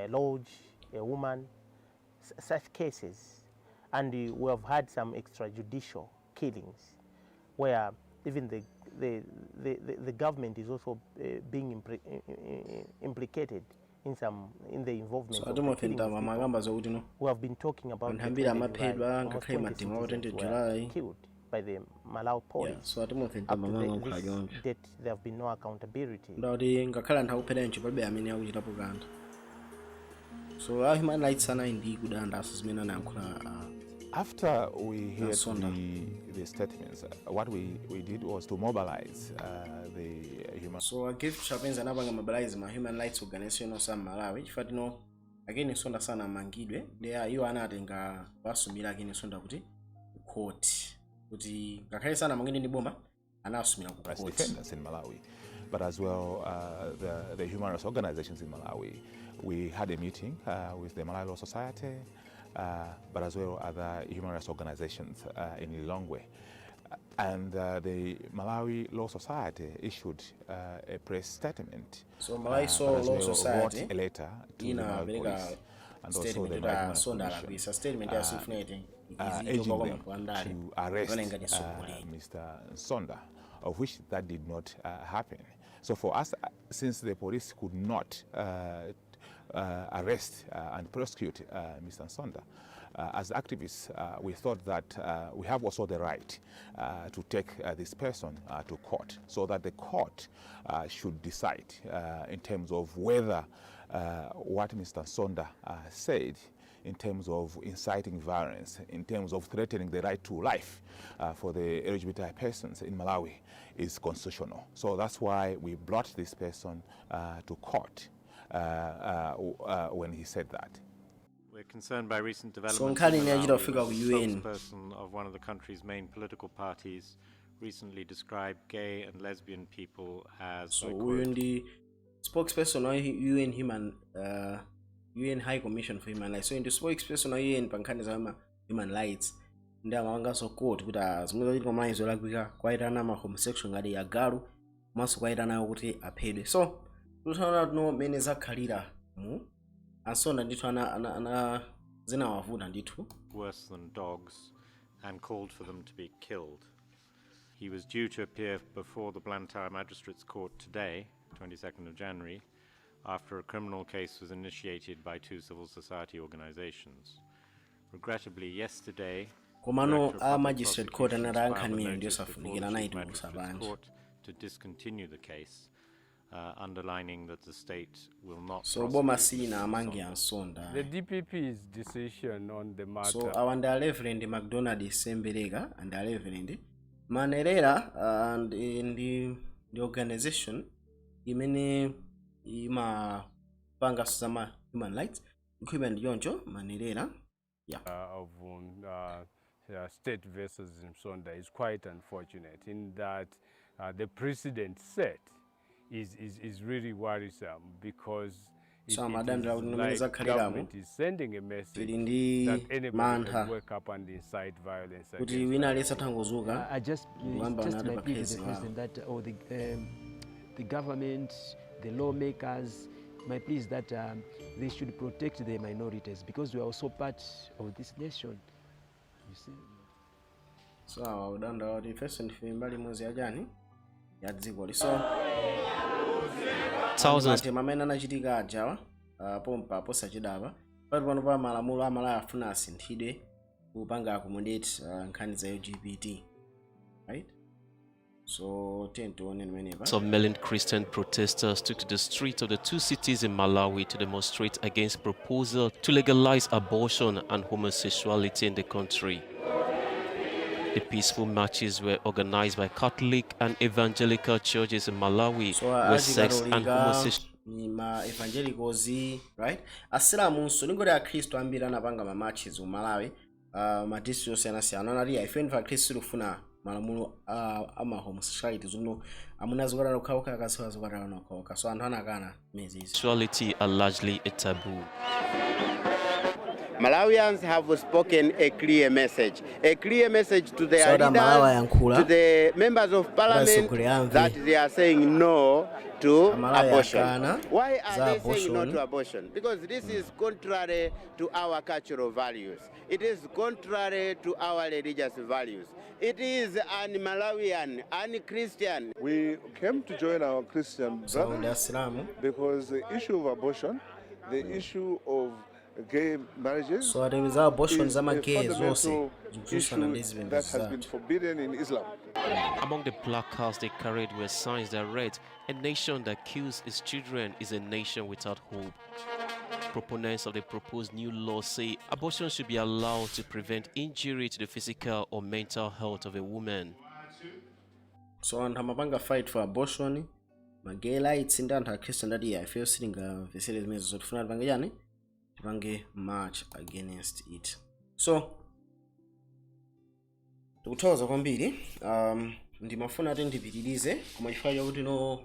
lodge, a woman, such cases. And we have had some extrajudicial killings where even the government is also being implicated in the involvement of the killing of people who have been talking about the almost 20 citizens were killed by the Malawi police. Up to this date, there have been no accountability. So our human rights are indeed good and after we heard the statements, what we did was to mobilize the human. So I give Chapins and Abanga mobilize my human rights organization or some Malawi. If I know again, it's on the Sana Mangidwe. There you are not in Basumila again, it's on the court. The Kakasana Mangini Bomba and asked me about defendants in Malawi, but as well the human rights organizations in Malawi. We had a meeting with the Malawi Law Society, but as well other human rights organizations in Lilongwe. And the Malawi Law Society issued a press statement. So Malawi Law Society wrote a letter to the Malawi police and also the statement urging them to arrest Mr. Nsonda, of which that did not happen. So for us, since the police could not arrest and prosecute Mr. Nsonda, as activists, we thought that we have also the right to take this person to court, so that the court should decide in terms of whether what Mr. Nsonda said in terms of inciting violence, in terms of threatening the right to life for the LGBTI persons in Malawi is constitutional. So that's why we brought this person to court when he said that. We're concerned by recent developments. The spokesperson of one of the country's main political parties recently described gay and lesbian people as. So the spokesperson of UN High Commission for Human Rights. So in the spokesperson of UN Pankani Human Rights, ndamanga so court kuta zimwe kwa izo lakwika kwaitana ma homosexual ngati yagalu maso kwaitana kuti aphedwe. So tutaona no mene zakhalira mu Ansonda ndithu ana zinawavuta ndithu worse than dogs and called for them to be killed. He was due to appear before the Blantyre Magistrates Court today, 22nd of January, after a criminal case was initiated by two civil society organizations. Regrettably, yesterday, komano a magistrate court anarankhaniye ndio safunikira naito musabanje to discontinue the case, underlining that the state will not. So boma sina amangi Ansonda. The DPP's decision on the matter. So our Reverend McDonald Semberega and the Reverend Manerera and in the organization imene ima panga sama human rights equipment yonjo Manerera of state versus Nsonda is quite unfortunate in that the precedent set is really worrisome because government is sending a message that anybody can wake up and incite violence against. I just my plea to the president that the government, the lawmakers, my plea is that they should protect the minorities because we are also part of this nation. You see. So udanda the first and mbali mwezi ajani ya dziko so thousands mamene anachitika ajawa pompa posachidapa pali pano pa malamulo amalawi afuna asinthidwe kupanga accommodate nkhani za LGBT, right? So some militant Christian protesters took to the streets of the two cities in Malawi to demonstrate against proposal to legalize abortion and homosexuality in the country. The peaceful marches were organized by Catholic and evangelical churches in Malawi, where sex and homosexuality evangelicals, right? Asilamu so ningode a Kristo ambira anapanga ma marches mu Malawi, ma districts yanasiyana nali ifeni fa Kristo lufuna malamulo ama homosexuality zuno amunazokana lokhaokha akasiwa zokana lokhaokha so anthu anakana mezi sexuality are largely a taboo. Malawians have spoken a clear message to their leaders, to the members of parliament, that they are saying no to abortion. Why are they saying no to abortion? Because this is contrary to our cultural values. It is contrary to our religious values. It is un-Malawian, un-Christian. We came to join our Christian brothers because the issue of abortion, the issue of gay marriages, is a fundamental issue that has been forbidden in Islam. Among the placards they carried were signs that read, "A nation that kills its children is a nation without hope." Proponents of the proposed new law say abortion should be allowed to prevent injury to the physical or mental health of a woman. So anthu amapanga fight for abortion, magay rights ndi anthu akhristu ndati ife sitingavesere zimene zotifuna tipange chani, tipange march against it. So tikuthokoza kwambiri, ndimafuna ati ndipitirize koma chifukwa chakuti no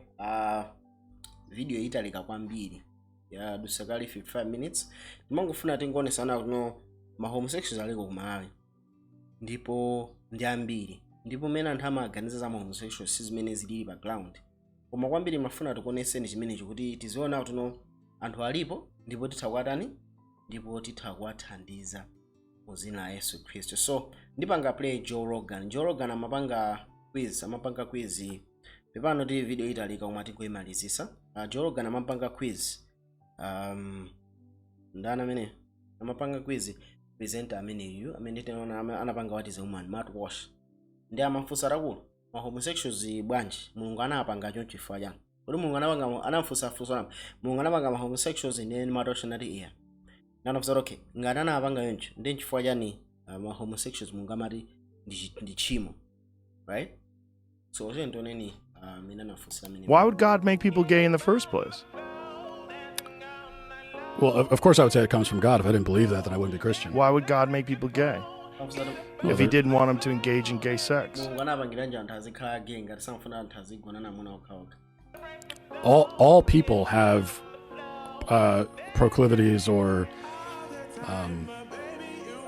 video italeka kwambiri ya dusakali 55 minutes, ndimangofuna ati ngonesana kuti no ma homosexuals aliko ku Malawi ndipo ndi ambiri, ndipo mene anthu amaganiza za ma homosexuals si zimene zilili pa ground, koma kwambiri mafuna tikuoneseni chimenechi kuti tiziona kuti no anthu alipo ndipo tithakwatani ndipo tithakwathandiza mu dzina la Yesu Khristu. So ndipanga play Joe Rogan amapanga quiz pepano ti video italika koma tingoyimalizisa. Joe Rogan amapanga quiz, ndana amene amapanga quiz presenter ameneyu amene tinaona anapanga what is a woman, Matt Walsh, ndi amafunsa rakulu ma homosexuals bwanji mulungu anapanga choncho chifukwa chani, kuti mulungu anapanga anafunsa mulungu anapanga ma homosexuals ndi Matt nati iya nanafunsa okay ngati anapanga choncho ndi chifukwa chani ma homosexuals mulungu amati ndi chimo, right? So ntoneni mene anafunsa mene. Why would God make people gay in the first place? Well, of course I would say it comes from God. If I didn't believe that, then I wouldn't be Christian. Why would God make people gay if he didn't want them to engage in gay sex? All people have proclivities or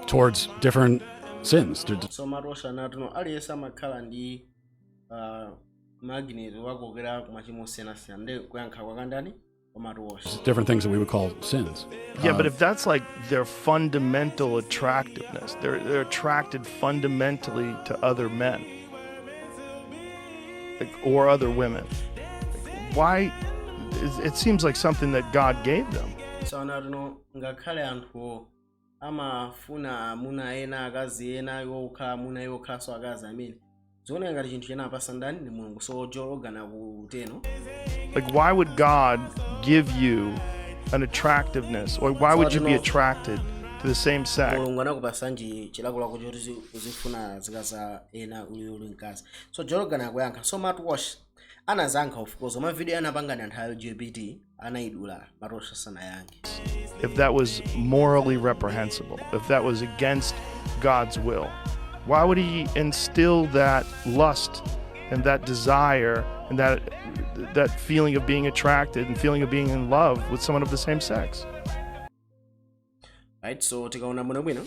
towards different sins. So marosha natuno aliyesa makhala ndi magnet wakokera kumachimo siyana ndi kuyankha kwakandani It's different things that we would call sins. Yeah, but if that's like their fundamental attractiveness, they're attracted fundamentally to other men, or other women. Why? It seems like something that God gave them. So natuno ngakhale anthu amafuna amuna ena akazi ena yokha amuna yokha so akazi amene zona ngati chinthu chena apasa ndani ndi mulungu. So Joe Rogan akuteno, like, why would God give you an attractiveness, or why would you be attracted to the same sex? mulungu anakupasanji chilakolako choti uzifuna zikaza ena uli mkazi. So Joe Rogan akuyankha. So Matt Walsh anazankha, of course oma video anapanga ndi anthu a LGBT anaidula Matt Walsh sanayankhe. If that was morally reprehensible, if that was against God's will, why would he instill that lust and that desire and that feeling of being attracted and feeling of being in love with someone of the same sex? Right, so tikaona bwino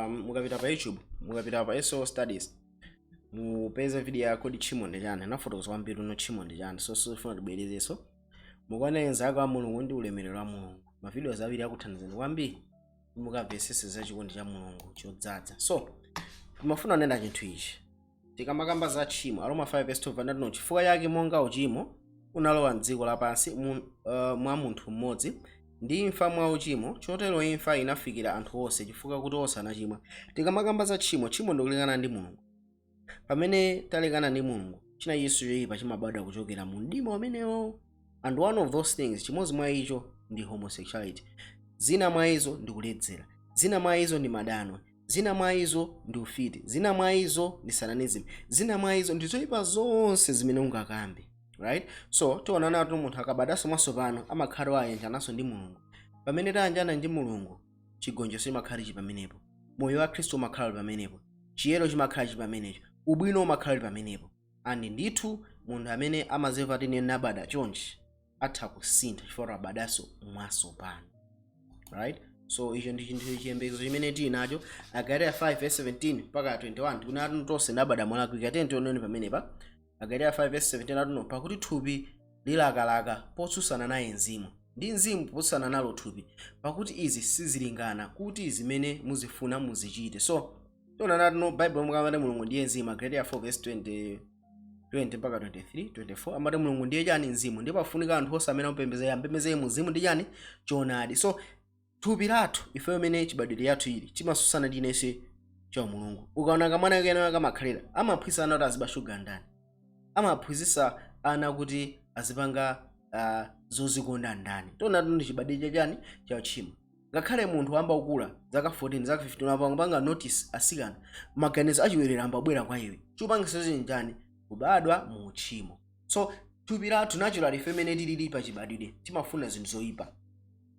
mukapita pa YouTube, mukapita pa SO Studies, mupeza video yako di chimo ndi chani, nafotokoza kwambiri uno chimo ndi chani. So sifuna tibwerezeso mukuona enzako a mulungu ndi ulemerero wa mulungu. Ma videos awiri akuthandizani kwambiri mukavesese za chikondi cha mulungu chodzaza. So timafuna nenda chinthu ichi tikamakamba za chimo, Aroma 5:12 anati chifukwa yake monga uchimo unalowa mdziko lapansi mwa munthu mmodzi ndi imfa mwa uchimo, chotero imfa inafikira anthu onse chifukwa kuti onse anachimwa. Tikamakamba za chimo ndikulekana ndi mulungu. Pamene talekana ndi mulungu china Yesu yoyipa chimabadwa kuchokera mu mdima umenewo, and one of those things chimodzi mwa icho ndi homosexuality. Zina mwa izo ndi kuledzera, zina mwa izo ndi madano, zina mwa izo ndi ufiti, zina mwa izo ndi satanism, zina mwa izo ndi zoyipa zonse zimene ungakambe, right? So tionana kuti munthu akabadwaso mwatsopano amakhala wayanjanaso ndi mulungu. Pamene tayanjana ndi mulungu chigonjetso chimakhala chi pamenepo, moyo wa Khristu umakhala pamenepo, chiyero chimakhala chi pamenepo, ubwino umakhala pamenepo. Andi ndithu munthu amene amaziva ati ine nabada chonchi atha kusintha chifukwa abadaso mwatsopano, right? So icho ndi chinthu chiyembekezo chimene tili nacho. Agalatia 5:17 mpaka 21 tikunati tonse ndabada molakwika. Tiyeni tioneni pamenepa. Agalatia 5:17 atuno pakuti thupi lilakalaka potsutsana naye mzimu ndi mzimu potsutsana nalo thupi, pakuti izi sizilingana kuti zimene muzifuna muzichite. So tionana no Bible mukamati mulungu ndiye mzimu. Agalatia 4:20 mpaka 23-24 amati mulungu ndiye chani? Mzimu. Ndipo pafunika anthu onse amene amupembedzere muzimu ndi chani? Choonadi. So thupi lathu ife amene chibadwire yathu ili chimatsutsana ndi inenso cha mulungu. Ukaona kamwana kena kamakhalira amaphunzitsa ana kuti aziba shuga ndani, amaphunzitsa ana kuti azipanga zozikonda ndani. Tionatu ndi chibadwire chani? Cha tchimo. Ngakhale munthu wamba kukula zaka 14 zaka 15 apanga notice asikana maganizo achiwerera ambabwera kwa iwe. Chupangisa chinjani? Kubadwa mu tchimo. So thupi lathu natural ife amene tilili pa chibadwire timafuna zinthu zoyipa.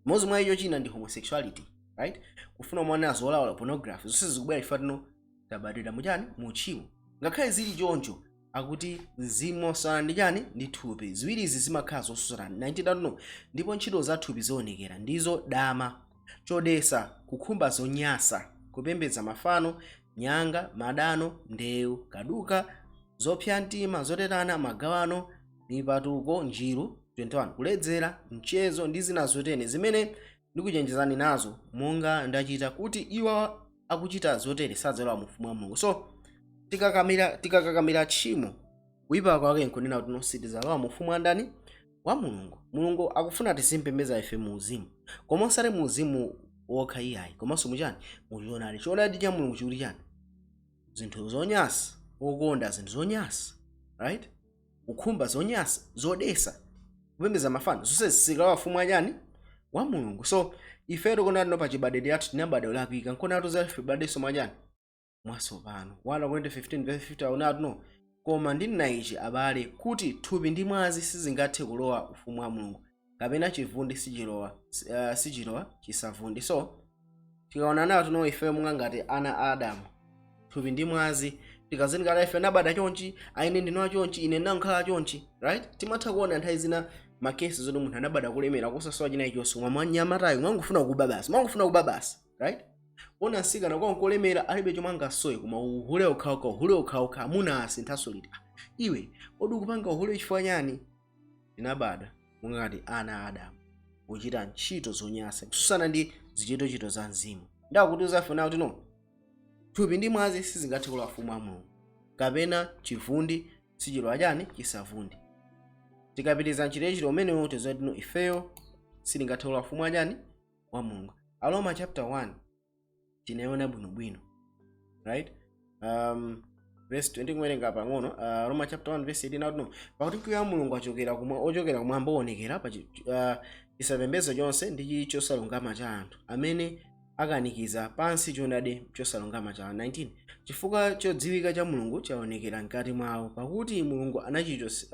Mozi mwa icho china ndi homosexuality, right? Kufuna mwana azolawula pornography. Zonse zikubwera ife tino tabadwira mu chani? Mu tchimo. Ngakhale zili choncho akuti mzimu osana ndi chani? Ndi thupi. Ziwiri izi zimakhala zosusana. 19 ndipo ntchito za thupi zoonekera ndizo dama, chodesa, kukhumba zonyasa, kupembedza mafano, nyanga, madano, ndewu, kaduka, zopsa mtima, zoterana, magawano, mipatuko, njiru. 21 kuledzera, mchezo ndi zina zotene zimene ndikuchenjezani nazo monga ndachita kuti iwo akuchita zotere sadzalowa mu ufumu wa Mulungu. So tikakamira tchimo kuyipa kwake nkunena kuti nositizalowa mu ufumu wa ndani? Wa Mulungu. Mulungu akufuna tizimpembedza ife mu uzimu, koma osati mu uzimu wokha iyayi, komanso muchani? Muchoonadi. Choonadi cha Mulungu chikuti chani? Zinthu zonyasa, okonda zinthu zonyasa, right? Kukhumba zonyasa, zodesa, kupembedza mafano, zonse zikalowa ufumu wachani? Wa Mulungu. So ife tikonati no pa chibadwire yathu tinabadwa lakwika nkonatu za ife badaso mwachani? Mwatsopano. 1 Korinto 15:50 aunatu no koma ndinena ichi abale kuti thupi ndi mwazi sizingathe kulowa ufumu wa Mulungu, kapena chivundi sichilowa chisavundi. So tikaona natu no ife munga ngati ana a Adamu, thupi ndi mwazi tikazinikala ife nabada chonchi, aine ndinowa chonchi, ine ndakhala chonchi, right? Timatha kuona nthawi zina makesi zoti munthu anabada kulemera kusasowa china ichonso mwa nyamatayo mwangufuna kuba basi, right? Ona nsikana kwa nkolemera alibe chomwe angasoye koma uhule okhaokha amuna asinthaso liti. Iwe odi kupanga uhule chifukwa chani? Tinabada munga ngati ana a Adamu uchita ntchito zonyasa kususana ndi zichitochito za mzimu. Ndakuti uzafuna kuti no thupi ndi mwazi sizingathe kulowa ufumu wa Mulungu, kapena chivundi sichilowa chani? Chisavundi. Tikapitiza ntchito umenewo tizoti no ifeyo sitingathe kulowa ufumu wa chani? Wa Mulungu. Aroma chapter 1 tinaona bwinobwino, right? Verse 20 kuwerenga pang'ono. Roma chapter 1 verse 18 no pakuti mkwiyo wa Mulungu ochokera kumwamba onekera pa chisapembedzo chonse ndi chosalungama cha anthu amene akanikiza pansi choonadi chosalungama cha 19 chifukwa chodziwika cha Mulungu chaonekera mkati mwawo, pakuti Mulungu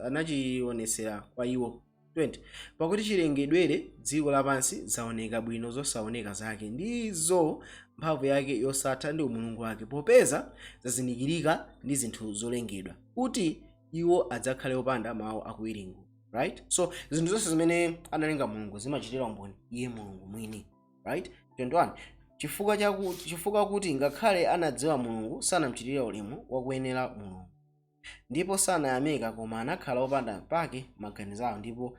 anachionesera kwa iwo. 20 pakuti chilengedwere dziko lapansi zaoneka bwino zosaoneka zake, ndizo mphamvu yake yosatha ndi umulungu wake, popeza zazinikirika ndi zinthu zolengedwa kuti iwo adzakhale opanda mawu akuwiringu, right? So zinthu zonse zimene analenga Mulungu zimachitira umboni iye Mulungu mwini, right? 21 chifukwa kuti ngakhale anadziwa Mulungu sanamchitira ulemu wakuyenera Mulungu, ndipo sanayamika koma anakhala opanda pake maganizo awo, ndipo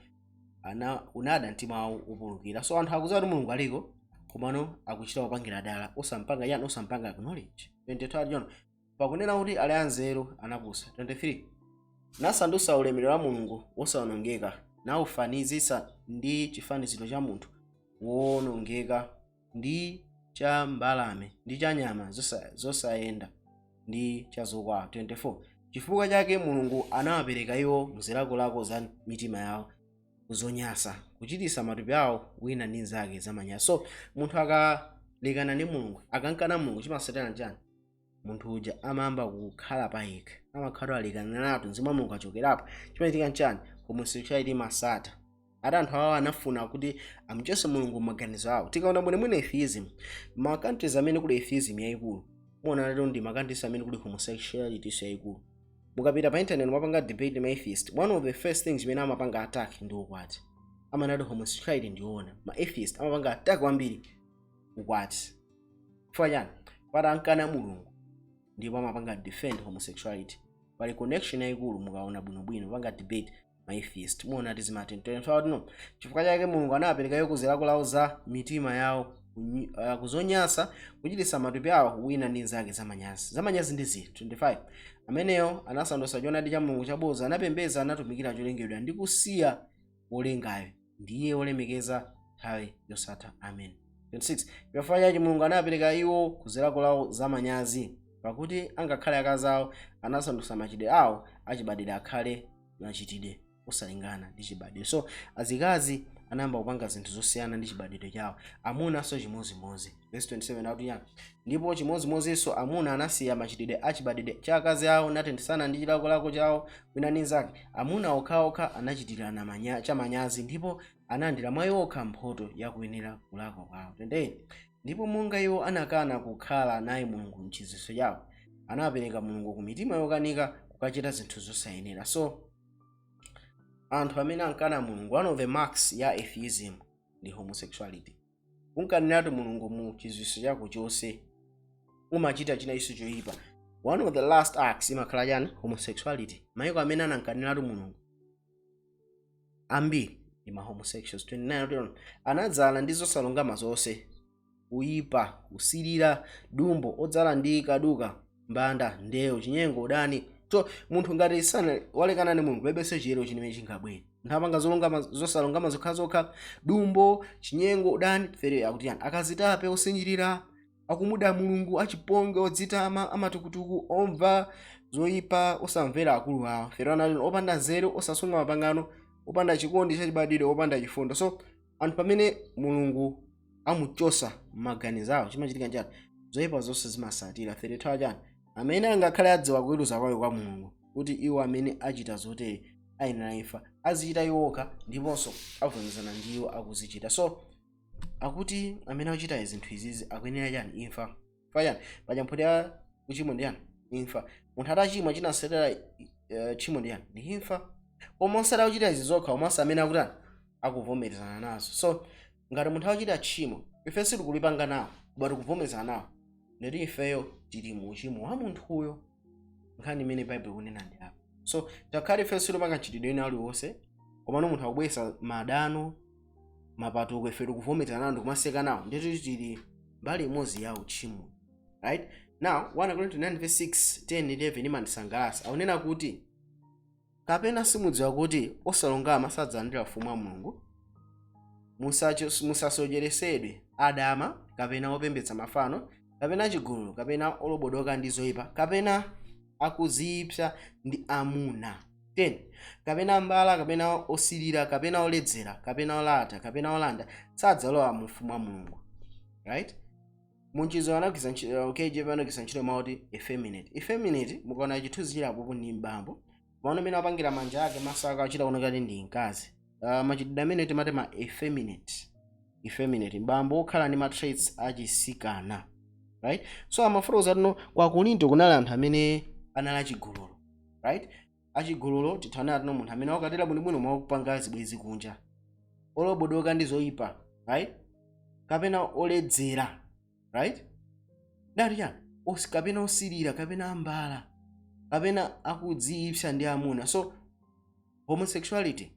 unada mtima wawo upulukira. So anthu akudziwa kuti Mulungu aliko komano akuchita kupangira dala osampanga yani osampanga knowledge. 22 John pakunena kuti ali anzeru anapusa. 23 nasandutsa ulemerero wa Mulungu wosaonongeka naufanizitsa ndi chifaniziro cha munthu woonongeka ndi cha mbalame ndi cha nyama zosayenda ndi cha zokwawa. 24 chifukwa chake Mulungu anawapereka iwo mzilakolako za mitima yawo kuzonyasa, kuchititsa matupi awo wina ndi nzake zamanyazi. So munthu akalekana ndi Mulungu, akankana Mulungu, chimasatana chani? Munthu uja amayamba kukhala payekha, amakhala alekana nato mzimu wa Mulungu achokerapo. Chimachitika nchani? Homosexuality masata. Ati anthu awo anafuna kuti amchose Mulungu maganizo awo. Tikaona mwene atheism, makantries amene kuli atheism yayikulu muona lero ndi makantries amene kuli homosexuality yayikulu. Mukapita pa internet mapanga debate ma atheist, one of the first things when amapanga attack ndi ukwati. Amanado homosexuality ndiona. Ma atheist amapanga attack kwambiri. ukwati chifukwa chani pati ankana mulungu ndipo amapanga defend homosexuality. Pali connection yayikulu mukaona bwinobwino panga debate atheist muona ati zimatentera no chifukwa chake mulungu anapereka kuzera kulawo za mitima yawo kuzonyasa kuchitisa matupi awo wina ndi nzake zamanyazi ndi zi 25 ameneyo anasandosa choonadi cha mulungu chaboza anapembeza anatumikira cholengedwa ndi kusiya olengayo ndiye olemekeza nthawi yosatha. Amen. 26 chifukwa chake mulungu anapereka iwo kuzera kulawo zamanyazi pakuti angakhale akazi awo anasandusa machitidwe awo achibadwire akhale machitidwe osalingana ndi chibadwire. So azikazi anayamba kupanga zinthu zosiyana ndi chibadwire chawo, amunanso chimozimozi. Verse 27 akuti yani ndipo chimozimozinso amuna anasiya machitidwe achibadwire cha akazi awo natenthesana ndi chilakolako chawo wina ndi nzake. Amuna okhaokha anachitirana chamanyazi ndipo analandira mwa iwo okha mphotho yakuyenera kulakwa kwawo. 28 ndipo monga iwo anakana kukhala naye mulungu mchiziso chawo anapereka mulungu ku mitima yokanika kukachita zinthu zosayenera. So anthu amene ankana mulungu, one of the marks ya atheism ndi homosexuality. Unkanenatu mulungu mu chiziso chako chonse umachita china iso choyipa. One of the last acts imakhala chani? Homosexuality. Mayiko amene anankanenatu mulungu ambiri ndi ma homosexuals. 29 anadzala ndi zosalungama zonse, kuyipa, kusilira, dumbo, odzala ndi kaduka, mbanda, ndewu, chinyengo, udani. So munthu ngati sana walekana ndi mulungu palibenso chiyero chimene chingabwere. Nthamanga zosalungama zokhazokha, dumbo, chinyengo, udani, fere akuti yani akazitape osinjirira, akumuda mulungu, achipongwe, odzitama, amatukutuku, omva zoyipa, osamvera akulu awo. Fere anali opanda nzeru, osasunga mapangano, opanda chikondi chachibadwire, opanda chifundo. So anthu pamene mulungu amuchosa maganizo awo chimachitika njani? Zoyipa zonse zimasatira. Fere tawa chani amene angakhale adziwa kuweruza kwayo kwa mulungu kuti iwo amene achita zotere ayenera imfa azichita iwoka ndiponso avomerezana ndi iwo akuzichita. So akuti amene akuchita zinthu izizi akuyenera chani? Imfa. Fayani paja mphoti ya kuchimo ndi yani? Imfa. Munthu atachimwa chinasetera chimo ndi yani? Ndi imfa. Koma osati akuchita izi zokha komanso amene akutani akuvomerezana nazo. So ngati munthu akuchita tchimo ife sitikulipanga nawo koma tikuvomerezana nawo, ndeti ifeyo tili mu uchimo wa munthuyo. Nkhani imene Bible ikunena ndi apo. So takhale ife sitilipanga mchitidwe ena aliwonse komano munthu akubwesa madano mapatuko ife tikuvomerezana nawo ndikumaseka nawo, ndeti tili mbali imodzi ya uchimo. Right? Now 1 Corinthians 9:6-10-11 imandisangalatsa. Akunena kuti kapena simudziwa kuti osalungama sadzalandira ufumu wa Mulungu? Musasocheresedwe adama kapena opembedza mafano kapena chigololo kapena olobodoka ndi zoyipa kapena akuzipsa ndi amuna. 10 kapena mbala kapena osilira kapena oledzera kapena olata kapena olanda sadzalowa mu ufumu wa Mulungu. Right? Munchizo anagwisa ntchito mauti effeminate. Effeminate mukaona chithunzi chilapopo ndi mbambo maono amene apangira manja ake masaka achita kuoneka ndi mkazi. Machitidwe amene timati ma effeminate mbambo okhala ndi ma traits achisikana. Right? So amafotokoza tino kwa Korinto kunali anthu amene anali achigololo. Right? Achigololo tithanira tino munthu amene wakatera bwinobwino mwa kupanga zibwezi kunja, olobodoka ndi zoyipa. Right? Kapena oledzera. Right? Ndati yani kapena osilira kapena ambala kapena akudzipsa ndi amuna. So homosexuality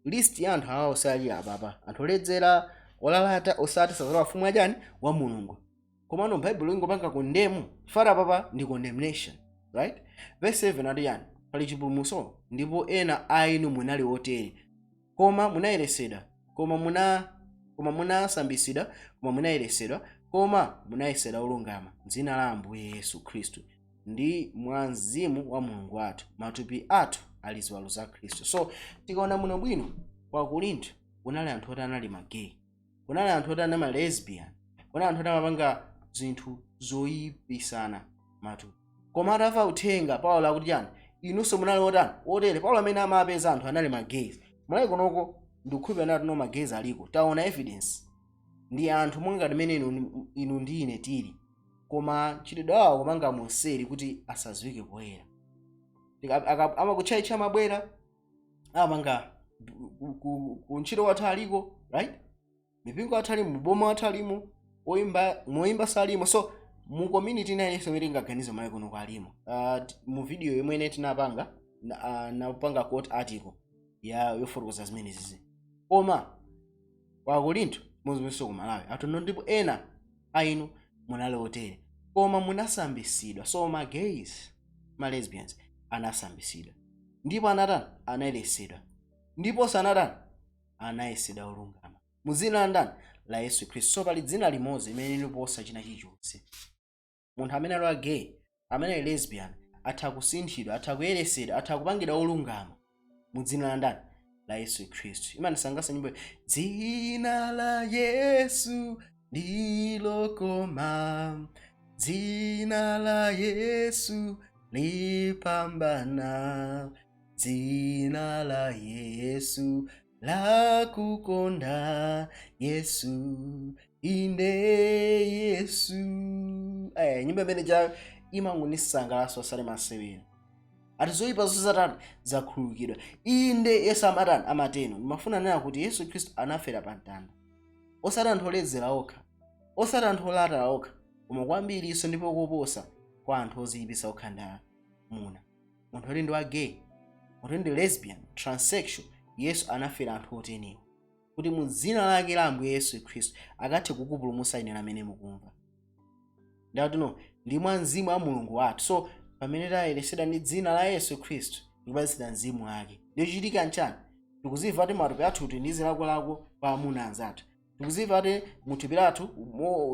list ya anthu awo sali apapa. Anthu oledzera, olalata, osati sazalowa ufumu wachani? Wa Mulungu. Komano Bible ingopanga condemn fara papa ndi condemnation. Right? Verse 7 ati yani pali chipulumutso ndipo ena ainu munali otere koma munayeresedwa koma munasambitsidwa koma munayeresedwa koma munayesedwa olungama m'dzina la Ambuye Yesu Khristu ndi mwa Mzimu wa Mulungu wathu, matupi athu ali ziwalo za Khristu. So tikaona muno bwino kwa Korinto kunali anthu oti anali magay, kunali anthu oti anali lesbian, kunali anthu oti amapanga zinthu zoyipisana matupi. Koma atava uthenga Paulo akuti yani inunso munali otani otere. Paulo amene amapeza anthu anali magay mulayi konoko ndikukhupira nati no magay aliko. Taona evidence ndi anthu mwangati mene inu ndi ine tili, koma chitidwe awo kumanga monseri kuti asadziwike poyera. Amakutchayitcha mabwera amanga ku ntchito wathu aliko. Right? Mipingo athu alimo, boma athu alimo, moimba salimo. So mu community nayenso imene ingaganize mayi kuno kwalimo. Mu video yomwe tinapanga napanga quote article ya yofotokoza zimene zizi. Koma kwa Korinto muzimso ku Malawi atono ndipo ena ainu munali otere koma munasambisidwa. So ma gays ma lesbians anasambisidwa ndipo anatani anayeresedwa ndipo sanatani anayesedwa olungama mu dzina la ndani la Yesu Khristu. So pali dzina limodzi limene liposa china chilichonse. Munthu amene ali gay amene ali lesbian atha kusinthidwa atha kuyeresedwa atha kupangidwa olungama mu dzina la ndani la Yesu Khristu. Imanisangasa nyimbo dzina la Yesu ndilokoma, dzina la Yesu lipambana, dzina la Yesu la kukonda, Yesu inde Yesu. Nyimbo imene ja imangonisangalaso asale masewera. Atizoyipa zozatani zakhululukidwa. Inde Yesu amatani amateno. Mafuna nena kuti Yesu Khristu anafera pa mtanda. Osati anthu oledzera okha. Osati anthu olata okha. Koma kwambiri iso ndipo koposa kwa anthu oziyipisa okha ndi amuna. Munthu ali ndi wa gay, munthu ndi lesbian, transsexual, Yesu anafera anthu oteniwa. Kuti mu dzina lake la Ambuye Yesu Khristu akathe kukupulumutsa ine amene mukumva. Ndatuno ndi mwa mzimu wa Mulungu wathu. So pamene tayeresedwa ndi dzina la Yesu Khristu tikupatsidwa mzimu wake. Ndichitika nchani? Tikuziva kuti matupi athu ndi zilakolako pa amuna anzathu. Tikuziva kuti muthupi lathu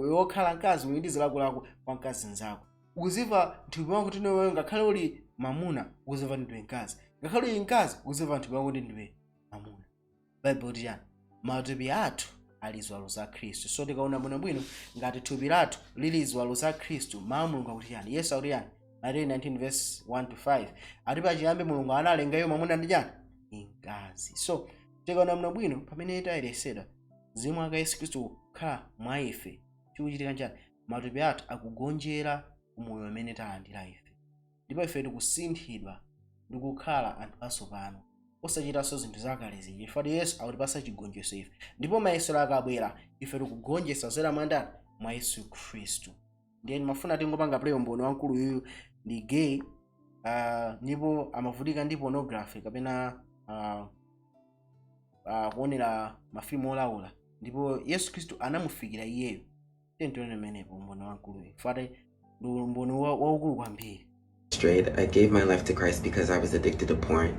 yokhala mkazi uli ndi zilakolako pa mkazi nzako. Ukuziva mthupi wako kuti ndiwe ngakhale uli mamuna ukuziva ndiwe mkazi. Ngakhale uli mkazi ukuziva mthupi wako kuti ndiwe mamuna. Bible kuti yani matupi athu ali ziwalo za Khristu. So tikaona bwinobwino ngati thupi lathu lili ziwalo za Khristu, mawu Mulungu akuti yani Yesu akuti yani Matthew 19 verse 1 to 5 ati pachiyambi Mulungu analengayo mamuna ndi chani mkazi. So tikaona bwinobwino pamene tayeresedwa mzimu wa Yesu Khristu kukhala mwa ife chikuchitika nchani matupi athu akugonjera umoyo umene talandira ife, ndipo ife tikusinthidwa ndi kukhala anthu atsopano osachitanso zinthu zakale zija. Chifukwa Yesu akutipasa chigonjetso ife, ndipo mayesero akabwera ife tikugonjetsa zera mwandani mwa Yesu Khristu. Ndiye ndimafuna tingopanga play umboni wankulu yuyu ndi gay ndipo amavutika ndi pornography kapena kuonera mafilimu olaula, ndipo Yesu Khristu anamufikira iyeyo. Tentione menepo umboni wankulu yuyu fate ndi umboni waukulu kwambiri. Straight, I gave my life to Christ because I was addicted to porn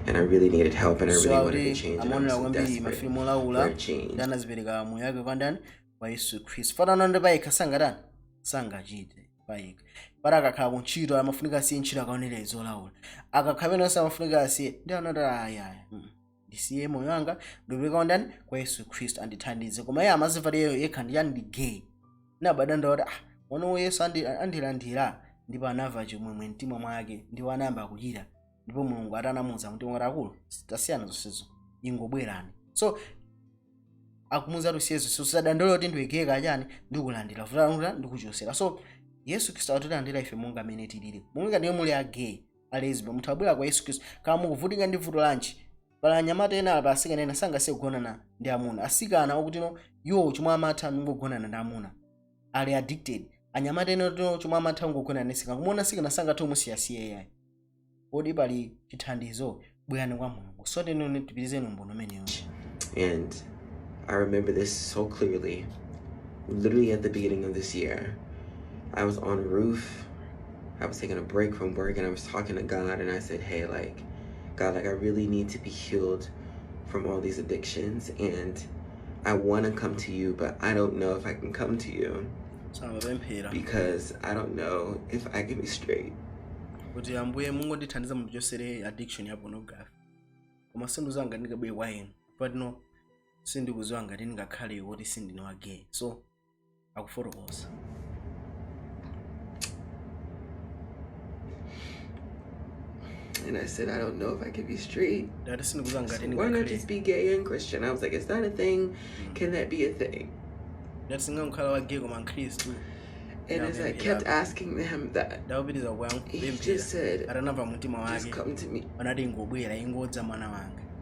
and I really needed help and I really wanted to change, and I was so desperate for a change. Dana zibereka muyake kwandani kwa Yesu Khristu. Fata nande bayika sangadani sangachite bayika para akakhala kuntchito amafunika siye ntchito akaonera izolaula akakhabena samafunika asiye ndi anotala ayaya ndisiye moyo wanga ndipereka kwandani kwa Yesu Khristu andithandize. Koma iye amaziva leyo yekha ndi yani ndi gay nabada ndoti ono Yesu andilandira ndipo anava chimwemwe mtima mwake ndipo anayamba kulira, ndipo Mulungu atanamuza mtima mwake akulu tasiyana zonsezo ingobwerani. So akumuza tusiyezo susadandolo kuti ndiwegeka achani ndikulandira vuta ndikuchosera. So Yesu Khristu atilandira ife monga amene tilili. Monga ndiye muli a gay a lesbian munthu abwera kwa Yesu Khristu kama mukuvutika ndi vuto lanji pala anyamata ena apa asikana ena sangasiye kugonana ndi amuna. Asikana okuti no yo chomwe amatha ngogonana ndi amuna ali addicted. Anyamata ena chomwe amatha ngogonana ndi asikana kumona asikana sangathe umusiyasiye yayi. Kodi pali chithandizo bwerani kwa Mulungu. So teno tipitizeni umboni umenewo. And I remember this so clearly. Literally at the beginning of this year, I was on a roof. I was taking a break from work and I was talking to God and I said, hey, like, God, like I really need to be healed from all these addictions and I want to come to you, but I don't know if I can come to you because I don't know if I can be straight. Kuti ambuye Mungu ndithandiza munthu chosere addiction ya pornography. Koma sinduza ngati ndikabwe kwa inu. But no sindikuziwa ngati ndingakhale kuti sindine wa gay. So akufotokoza. And I said, I don't know if I can be straight. So why not just be gay and Christian? I was like, is that a thing? Can that be a thing? And as I kept asking him that, he just said, just come to me.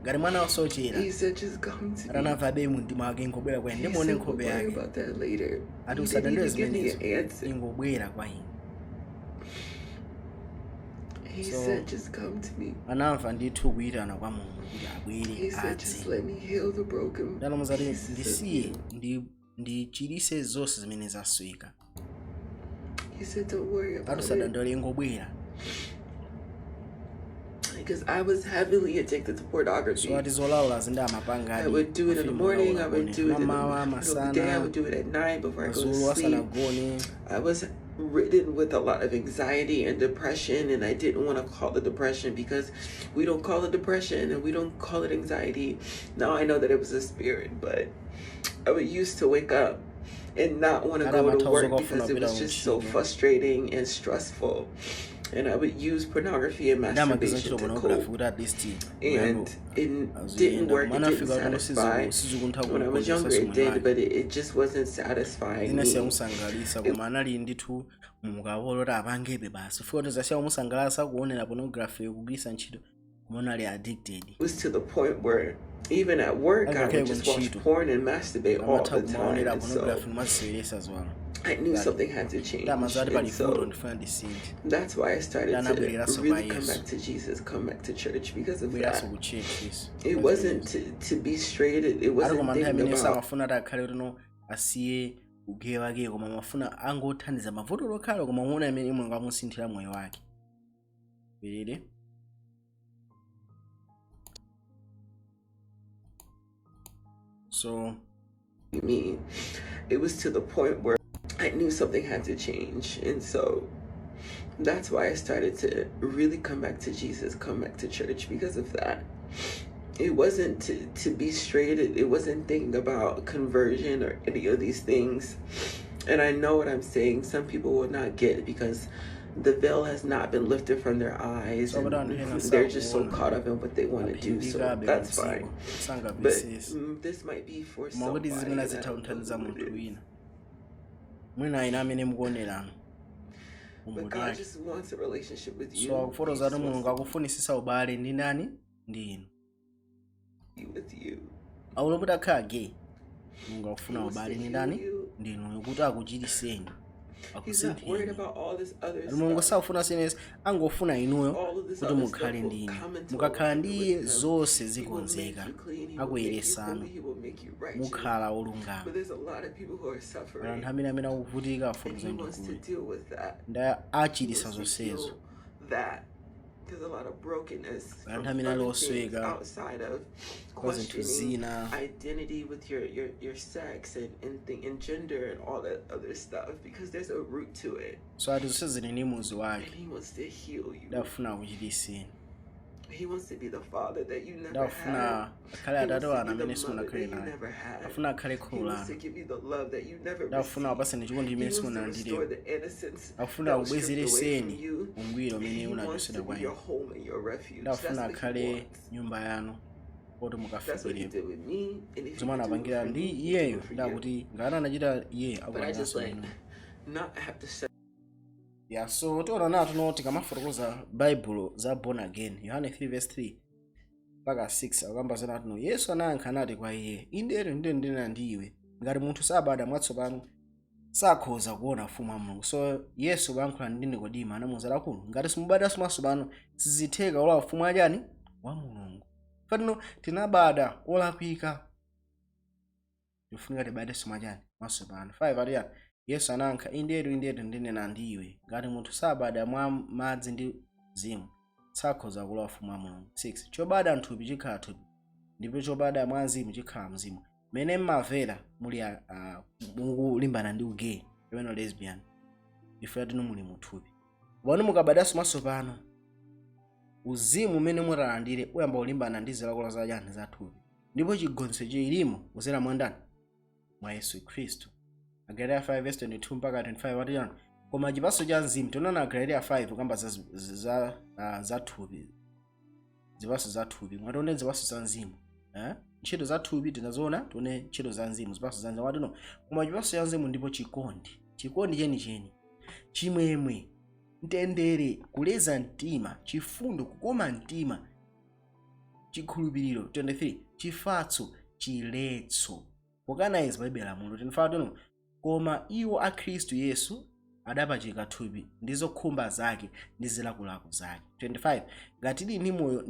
ngati mwana wasochera He said, just come to me. atanamva bemu mtima wake ngobwera kwa ine ndimuone He said, nkhope we'll worry yake about that later. ati He usadandaule didn't even give me zimenezo an answer. ingobwera kwa ine. He So, said, just come to me. anamva ndithu kuyitana kwa Mulungu kuti He abwere said, just adze let me heal the broken ndalomuzati pieces of ndisiye you. ndichiritse zonse zimene zasweka He said, don't worry ati about it. usadandaule ingobwera. Because I was heavily addicted to pornography. So ati zolaula zindamapanga I would do it in the morning, I would do it in the middle of the day, I would do it at night before I go to sleep. I was ridden with a lot of anxiety and depression, and I didn't want to call it depression because we don't call it depression and we don't call it anxiety. Now I know that it was a spirit, but I would used to wake up and not want to go to work because it was just so frustrating and stressful. And I would use pornography and masturbation to cope. And it didn't work, it didn't satisfy. When I was younger it did, but it just wasn't satisfying me. It was to the point where even at work I would just watch porn and masturbate all the time. And so I knew something had to change. And so that's why I started to really come back to Jesus, come back to church because of that. It wasn't to be straight, it wasn't thinking about asiye ugeyo wake koma mafuna angothandiza mavuto lokhala koma muona imene Mulungu amusinthira moyo wake. Bilili. So it was to the point where I knew something had to change, and so that's why I started to really come back to Jesus, come back to church because of that. It wasn't to be straight, it wasn't thinking about conversion or any of these things. And I know what I'm saying, some people will not get it because the veil has not been lifted from their eyes and they're just so caught up in what they want to do, so that's fine. But this might be for somebody that I but God just wants a relationship with you. So photos za Mulungu akufunisisa ubale ndi nani? Ndi inu. With you. Awulobuta kage. Mulungu akufuna ubale ndi nani? Ndi inu kuti akuchitiseni. He's not worried about all this other stuff. Mulungu safuna senesi angofuna inuyo kuti mukhale ndi ine. Mukakhala ndi iye zonse zikonzeka. Akuyeresanu. Mukhala olungama. Anthu amene akuvutika afuza ndikulu. Nda achitisa zonsezo. There's a lot of brokenness outside of questioning identity with your sex and gender and all that other stuff because there's a root to it. So and he wants to heal you. He wants to be the father that you never had. He wants to be the mother that you never had. He wants to give you the love that you never received. He wants to restore the innocence that was stripped away from you. He wants to be your home and your refuge. That's what he wants. That's what he did with me. And if you but I just like not have to say. Yeah, so tona na tunoti kama fotokoza Bible za born again. Yohane 3:3 mpaka 6 akamba zana tuno Yesu anayankha nati kwa iye, "Indero ndina ndiwe. Ngati munthu sabada mwatsopano sakhoza kuona ufumu wa Mulungu." So Yesu bayankhula ndi Nikodimo anamuwuza kuno, "Ngati simubada mwatsopano sizitheka ola ufumu ajani wa Mulungu." Fatino tinabada olakwika. Tifunika tibade simajani mwatsopano. 5 aliya Yesu anayankha, "Indero ndine ndiwe. Ngati munthu sabada mwa madzi ndi mzimu sakhoza kulowa ufumu wa Mulungu." 6 chobada nthupi chikhala thupi ndipo chobada mwa mzimu chikhala mzimu. Mene mmavera muli mukulimbana ndi ugay kapena lesbian ife atino muli muthupi. Wanu mukabadaso mwatsopano uzimu umene mutalandire uyamba kulimbana ndi zilakolako za jani za thupi ndipo chigonjetso chilimo kuzera mwandani mwa Yesu Khristu. Galatiya 5:22 mpaka 25 watiyana. Koma chipatso cha mzimu tinaona Galatiya 5 kamba za thupi. Zipatso za thupi. Mwatione zipatso za mzimu. Ntchito za thupi tinazoona, tione ntchito za mzimu, zipatso za mzimu. Watino koma chipatso cha mzimu ndipo chikondi. Chikondi chenicheni. Chimwemwe, mtendere, kuleza mtima, chifundo, kukoma mtima, chikhulupiriro. 23 chifatso chiletso pokana izi palibe lamulo. 25 koma iwo a Khristu Yesu adapachika thupi ndi zokhumba zake ndi zilakolako zake. 25 ngati tili ndi moyo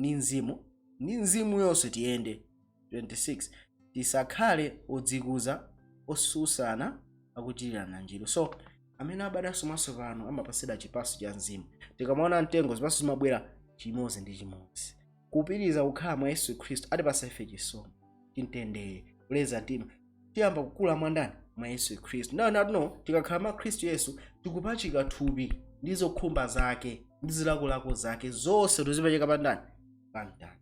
ndi mzimu yonse tiyende. 26 tisakhale odzikuza osusana akuchitirana njiru. So amene abadwaso mwatsopano amapatsidwa chipatso cha mzimu. Tikamaona mtengo zipatso zimabwera chimodzi ndi chimodzi. Kupitiriza kukhala mwa Yesu Khristu atipatsa ife chisomo, mtendere, kuleza mtima. Tiyamba kukula mwandani mwa Yesu Khristu. No, tikakhala mwa Khristu Yesu tikupachika thupi ndi zokhumba zake ndi zilakolako zake zonse tizipachika pandani pamtanda.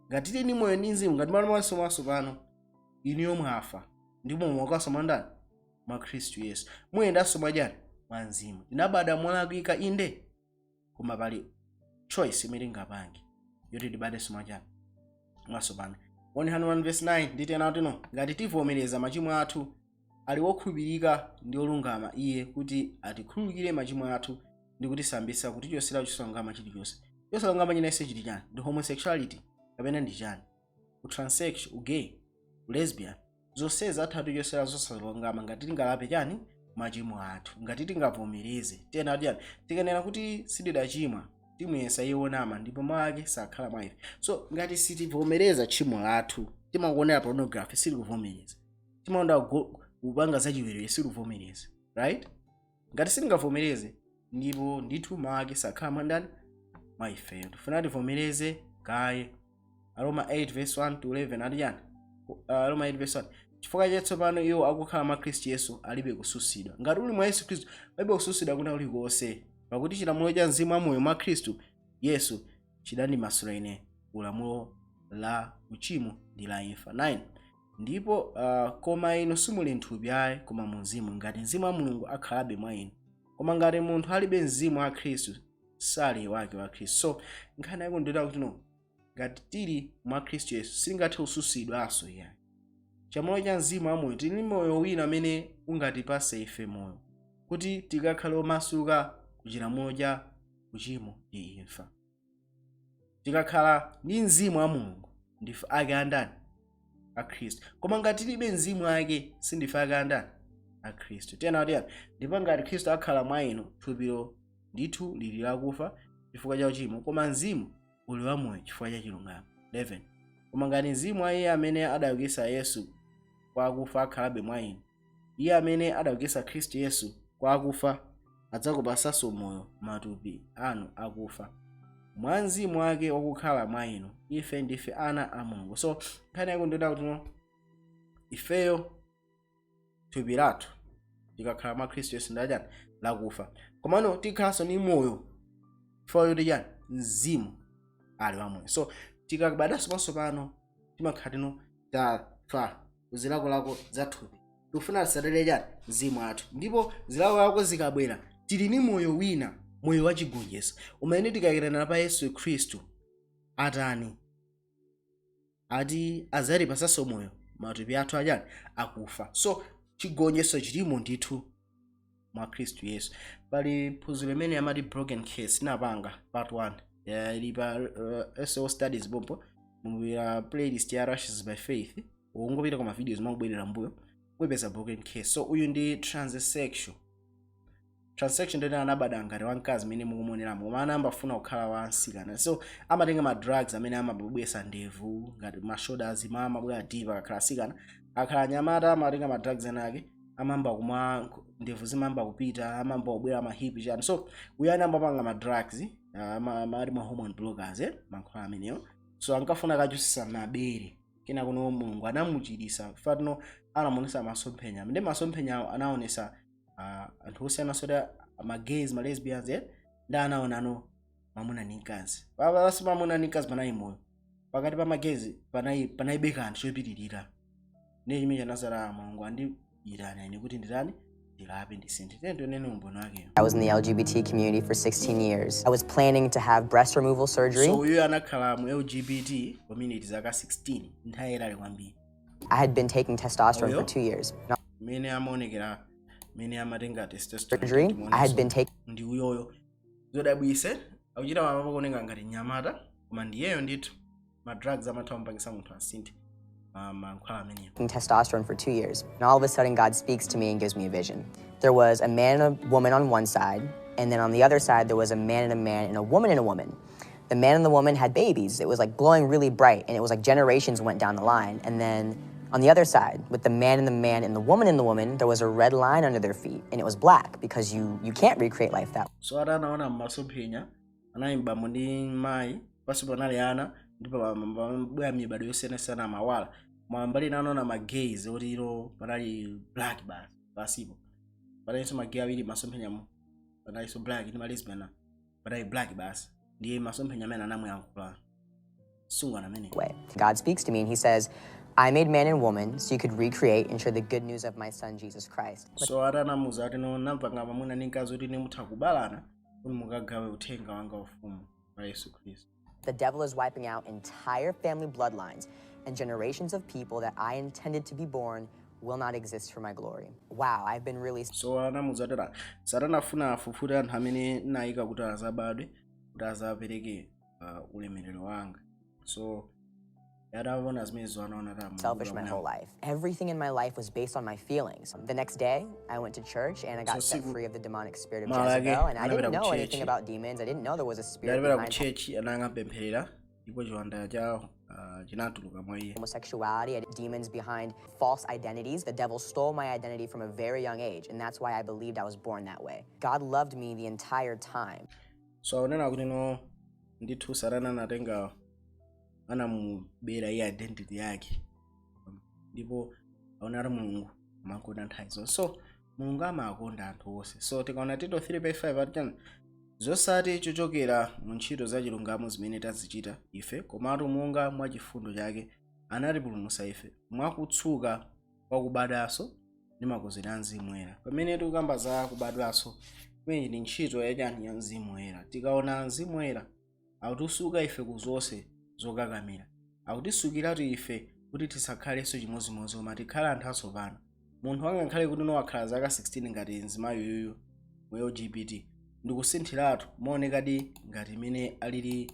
Ngati tili ndi moyo ndi mzimu ngati mwaso mwatsopano iniyo mwafa ndipo mwakasa mwandani mwa Khristu Yesu. Muyendanso mwajani mwa mzimu. Tinabadwa molakwika inde koma pali choice imene tingapange yoti tibadenso mwajani mwatsopano. 101:9 nditena tino ngati tivomereza machimo athu ali wokhulupirika ndi olungama iye kuti atikhululukire machimo athu ndi kutisambitsa kutichotsera chisalungama chilichonse. Chisalungama chinanso chili chani? Ndi homosexuality kapena ndi chani? Transsexual, gay, lesbian, zonsezi atatu chotsera zosalungama ngati tingalape chani machimo athu. Ngati tingavomereze tena chani tikanena kuti sitidachimwa timuyesa iye wonama ndipo mwake sakhala mwa ife. So ngati sitivomereza tchimo lathu timakuonera pornography sitikuvomereza, timaonda kupanga zachiwerewere sitikuvomereza, right? Ngati sitingavomereze ndipo ndithu mwake sakhala mwandani mwa ife. Tifuna tivomereze kaye. Aroma 8:1-11 adiyani. Aroma 8:1 chifukwa chatsopano iwo akukhala mwa Khristu Yesu alibe kususidwa. Ngati uli mwa Yesu Khristu alibe kususidwa kuna ulikonse, pakuti chilamulo cha mzimu wamoyo mwa Khristu Yesu chidandimasula ine ulamulo la uchimo ndi la imfa. 9 ndipo koma inu simuli mthupi ayi koma mu mzimu ngati mzimu wa Mulungu akhalabe mwa inu. Koma ngati munthu alibe mzimu wa Khristu sali wake wa Khristu. So nkhani yako ndida kuti no ngati tili mwa Khristu Yesu singathe kususidwanso iyayi. Chilamulo cha mzimu wamoyo tili moyo wina amene ungatipase ife moyo kuti tikakhale omasuka kuchilamulo cha uchimo ndi imfa. Tikakhala ndi mzimu wa Mulungu ndife ake andani a Khristu. Koma ngati tilibe mzimu wake sindife ake andani a Khristu. Tena kuti ndipo ngati Khristu akhala mwa inu thupilo ndithu lili lakufa chifukwa cha uchimo koma mzimu uli wamoyo chifukwa cha chilungamo. 11 koma ngati mzimu wa iye amene adaukitsa Yesu kwa akufa akhalabe mwa inu, iye amene adaukitsa Khristu Yesu kwa akufa adzakupatsanso moyo matupi anu akufa mwa mzimu wake wakukhala mwa inu. Ife ndife ana a Mulungu. So nkhani yako ndida kuti no ifeyo thupi lathu tikakhala mwa Khristu Yesu ndajani lakufa komano tikhalanso ni moyo chifukwa choti chani mzimu ali wamoyo. So tikabadwanso mwatsopano timakhala tino tafa kuzilakolako za thupi tifuna tisatere chani mzimu athu, ndipo zilakolako zikabwera tili ni moyo wina, moyo wachigonjetso umene tikayikirana pa Yesu Khristu atani ati adzatipatsanso moyo matupi athu ajani akufa. So chigonjetso chilimo ndithu mwa Khristu Yesu. Pali phunziro limene amati broken case napanga part 1 ili pa SO studies bombo mu playlist ya Rushes by Faith. Ungopita kwa videos makubwerera mbuyo wepeza broken case. So uyu ndi transsexual ndi anabadwa ngati wamkazi amene mukumoneramu koma anambafuna kukhala wansikana. So amatenga ma drugs amene amabwesa ndevu ngati ma shoulders amabwera diva akakhala asikana. Akhala anyamata amatenga ma drugs anake amamba kumwa ndevu zimamba kupita amamba kubwera ma hip chani. So uyu anambapanga ma drugs amati ma hormone blockers mankhwala ameneyo. So ankafuna kachusisa mabere kena kuno Mulungu anamuchitisa fatino anamonesa masomphenya ndi masomphenya anaonesa anthu osiyana soda ma gays ma lesbians ndi anaonano mamuna ndi mkazi. Basi mamuna ndi mkazi panali moyo pakati pa ma gays panaibe kanthu chopitirira ndi chimene chanasala Mulungu andiyitana ine kuti nditani ndilape ndisinthe. Tendo nene umbono wake. I was in the LGBT community for 16 years. I was planning to have breast removal surgery. So uyu anakhala mu LGBT community zaka 16 nthawi yayitali kwambiri. I had been taking testosterone for 2 years. Mene amaonekera mene amatenga Surgery. I had been taking ndi uyoyo zodabwise akuchita mama kuoneka ngati nyamata koma ndiyeyo ndithu drugs amatampangisa munthu asinthe mankhwala amenewo. Testosterone for 2 years. And all of a sudden, God speaks to me and gives me a vision. There was a man and a woman on one side, and then on the other side, there was a man and a man and a woman and a woman. The man and the woman had babies. It was like glowing really bright, and it was like generations went down the line. And then on the other side, with the man and the man and the woman, there was a red line under their feet, and it was black because you can't recreate life that way. So anaona masomphenya anayimba ndi mayi pasipo anali ana ndipo bwa mibado yosiyanasiyana mawala mwambali naona magays oti ilo panali black basipo panalinso magay awiri masomphenya mu panalinso black ndi lesbian panali black basi ndiye masomphenya amene anamweyankhula sungwana amene. God speaks to me and he says, I made man and woman so you could recreate and share the good news of my son Jesus Christ. So atanamuza ati no nampanga mwamuna ndi mkazi oti nemutha kubalana kuti mukagawe uthenga wanga ufumu wa Yesu Kristu. The devil is wiping out entire family bloodlines, and generations of people that I intended to be born will not exist for my glory. Wow, I've been really... So anamuza ati satanafuna afufute anthu amene nayika kuti azabadwe kuti azapereke ulemerero wanga. So selfish my whole life. Everything in my life was based on my feelings. The next day, I went to church and I got set free of the demonic spirit of Jezebel, and I didn't know anything about demons. I didn't know there was a spirit behind homosexuality, I had demons behind false identities. The devil stole my identity from a very young age, and that's why I believed I was born that way. God loved me the entire time. So nena kuti no ndithu Satana natenga anamubera identity yake ndipo aonara Mulungu makonda nthawi. So Mulungu amakonda anthu onse. So tikaona Tito 3:5 ati zosati chochokera mu ntchito za chilungamo zimene tazichita ife komatu monga mwa chifundo chake anatipulumutsa ife mwakutsuka kwa kubadwaso ndi makozedwe a Mzimu Woyera. Pamene tikukamba za kubadwaso imene ndi ntchito ya Mzimu Woyera. Tikaona Mzimu Woyera akutisuka ife ku zonse zokakamira, akutisukiratu ife kuti tisakhalenso chimodzimodzi koma tikhale anthu atsopano. Munthu angakhale kuti wakhala zaka 16 ngati mzimayi yoyo mu LGBT ndikusinthiratu maonekadi ngati imene alili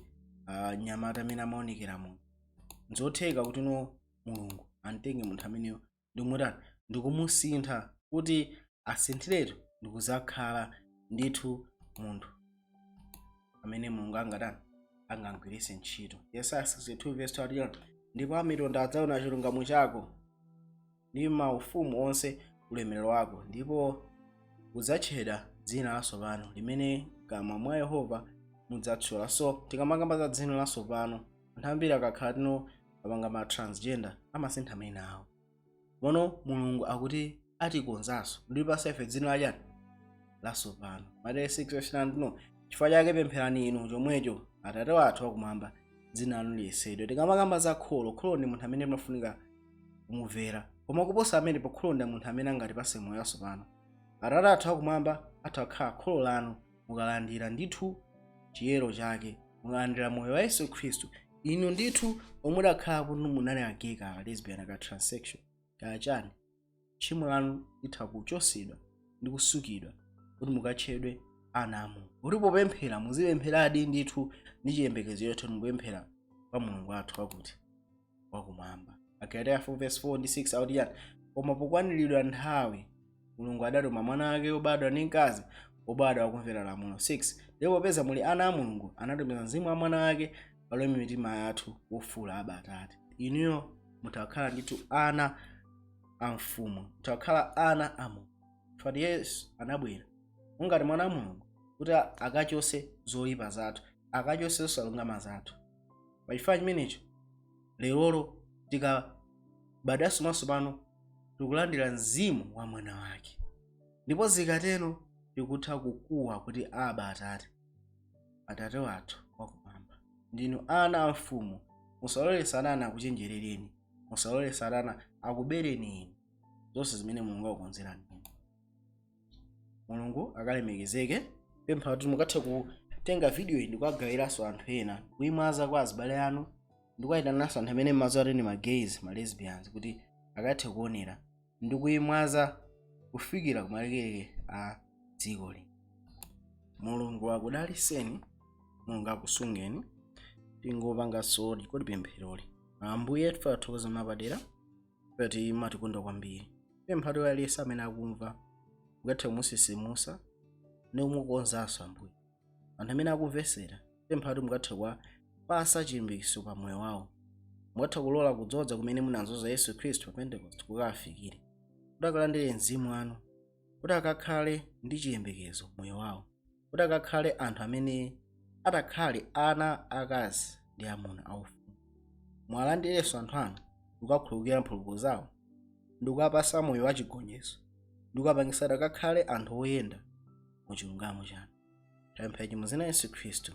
nyamata amene amaonekera munthu. Nzotheka kuti Mulungu amtenge munthu ameneyo ndikumusintha kuti asinthiretu ndikuzakhala ndithu munthu amene Mulungu angagwiritse ntchito. Yesaya 62:2 ndipo amitundu adzaona chilungamo chako ndi maufumu onse ulemerero wako, ndipo udzatchedwa dzina latsopano limene kamwa mwa Yehova mudzatchula. So tikamakamba za dzina latsopano anthu ambiri akakhala apanga ma transgender amasintha mayina awo. Mono Mulungu akuti atikonzanso ndipasa ife dzina latsopano. Mateyu 6:9 chifukwa chake pempherani inu chomwecho Atate wathu wakumwamba dzina lanu liyesedwe. Tikamakamba za kholo ndi munthu amene munafunika kumumvera, koma kuposa amene kholo ndi munthu amene angatipase moyo watsopano. Atate athu wakumwamba atakhala kholo lanu mukalandira ndithu chiyero chake, mukalandira moyo wa Yesu Khristu, inu ndithu omudakhala kuti munali agay ka lesbian ka transsexual kachani, tchimo lanu litha kuchotsedwa ndi kusukidwa kuti mukatchedwe ana a Mulungu. Kuti popemphera muzipempheradi ndithu ndi chiyembekezo choti mukupemphera kwa Mulungu wathu wakumwamba. Agalatia 4:4-6 akuti koma pokwaniridwa nthawi Mulungu adatuma mwana wake wobadwa ndi mkazi wobadwa wakumvera lamulo. 6 ndipo popeza muli ana a Mulungu anatumiza Mzimu wa mwana wake palowe mitima yathu wofula Aba Atate. Inuyo mutakhala ndithu ana a mfumu, mutakhala ana a Mulungu. Chifukwa Yesu anabwera ngati mwana wa Mulungu kuti akachose zoyipa zathu, akachose zosalungama zathu. Pachifukwa chimenecho lerolo tikabadwaso mwatsopano tikulandira mzimu wa mwana wake, ndipo zikatero tikutha kukuwa kuti Aba Atate, Atate wathu wakumwamba. Ndinu ana a mfumu, musalole Satana akuchenjerereni, musalole Satana akubereni inu zonse zimene Mulungu akukonzerani. Mulungu akalemekezeke. Pempha kuti mukathe kutenga video iyi ndikukagawiranso anthu ena, kuyimwaza kwa azibale anu, ndikuyitananso anthu amene mmadziwa kuti ndi ma gays ma lesbians kuti akathe kuonera ndikuyimwaza kufikira kumalekeke a dziko lino. Mulungu akudaliseni, Mulungu akusungeni. tingopanga sodi kodi pempheroli. Ambuye tifathokoza mapadera pati matikonda kwambiri. Pemphero aliyense amene akumva ngathe musisimusa ne umukonzanso Ambuye. Anthu amene akumvesera pemphero mungathe kwa pasa chilimbikitso pa moyo wawo. Mungathe kulola kudzoza kumene munanzoza Yesu Khristu pa Pentecost kukafikire. Kuti akalandire mzimu wanu. Kuti akakhale ndi chiyembekezo moyo wawo. Kuti akakhale anthu amene atakhale ana akazi ndi amuna aufumu. Mwalandirenso anthu anu mukakhululukira mphulupulu zawo. Ndikukapasa moyo wachigonjetso. Ndikukapangisa akakhale anthu oyenda mu chilungamo chanu. Tapempha ichi mu dzina la Yesu Khristu.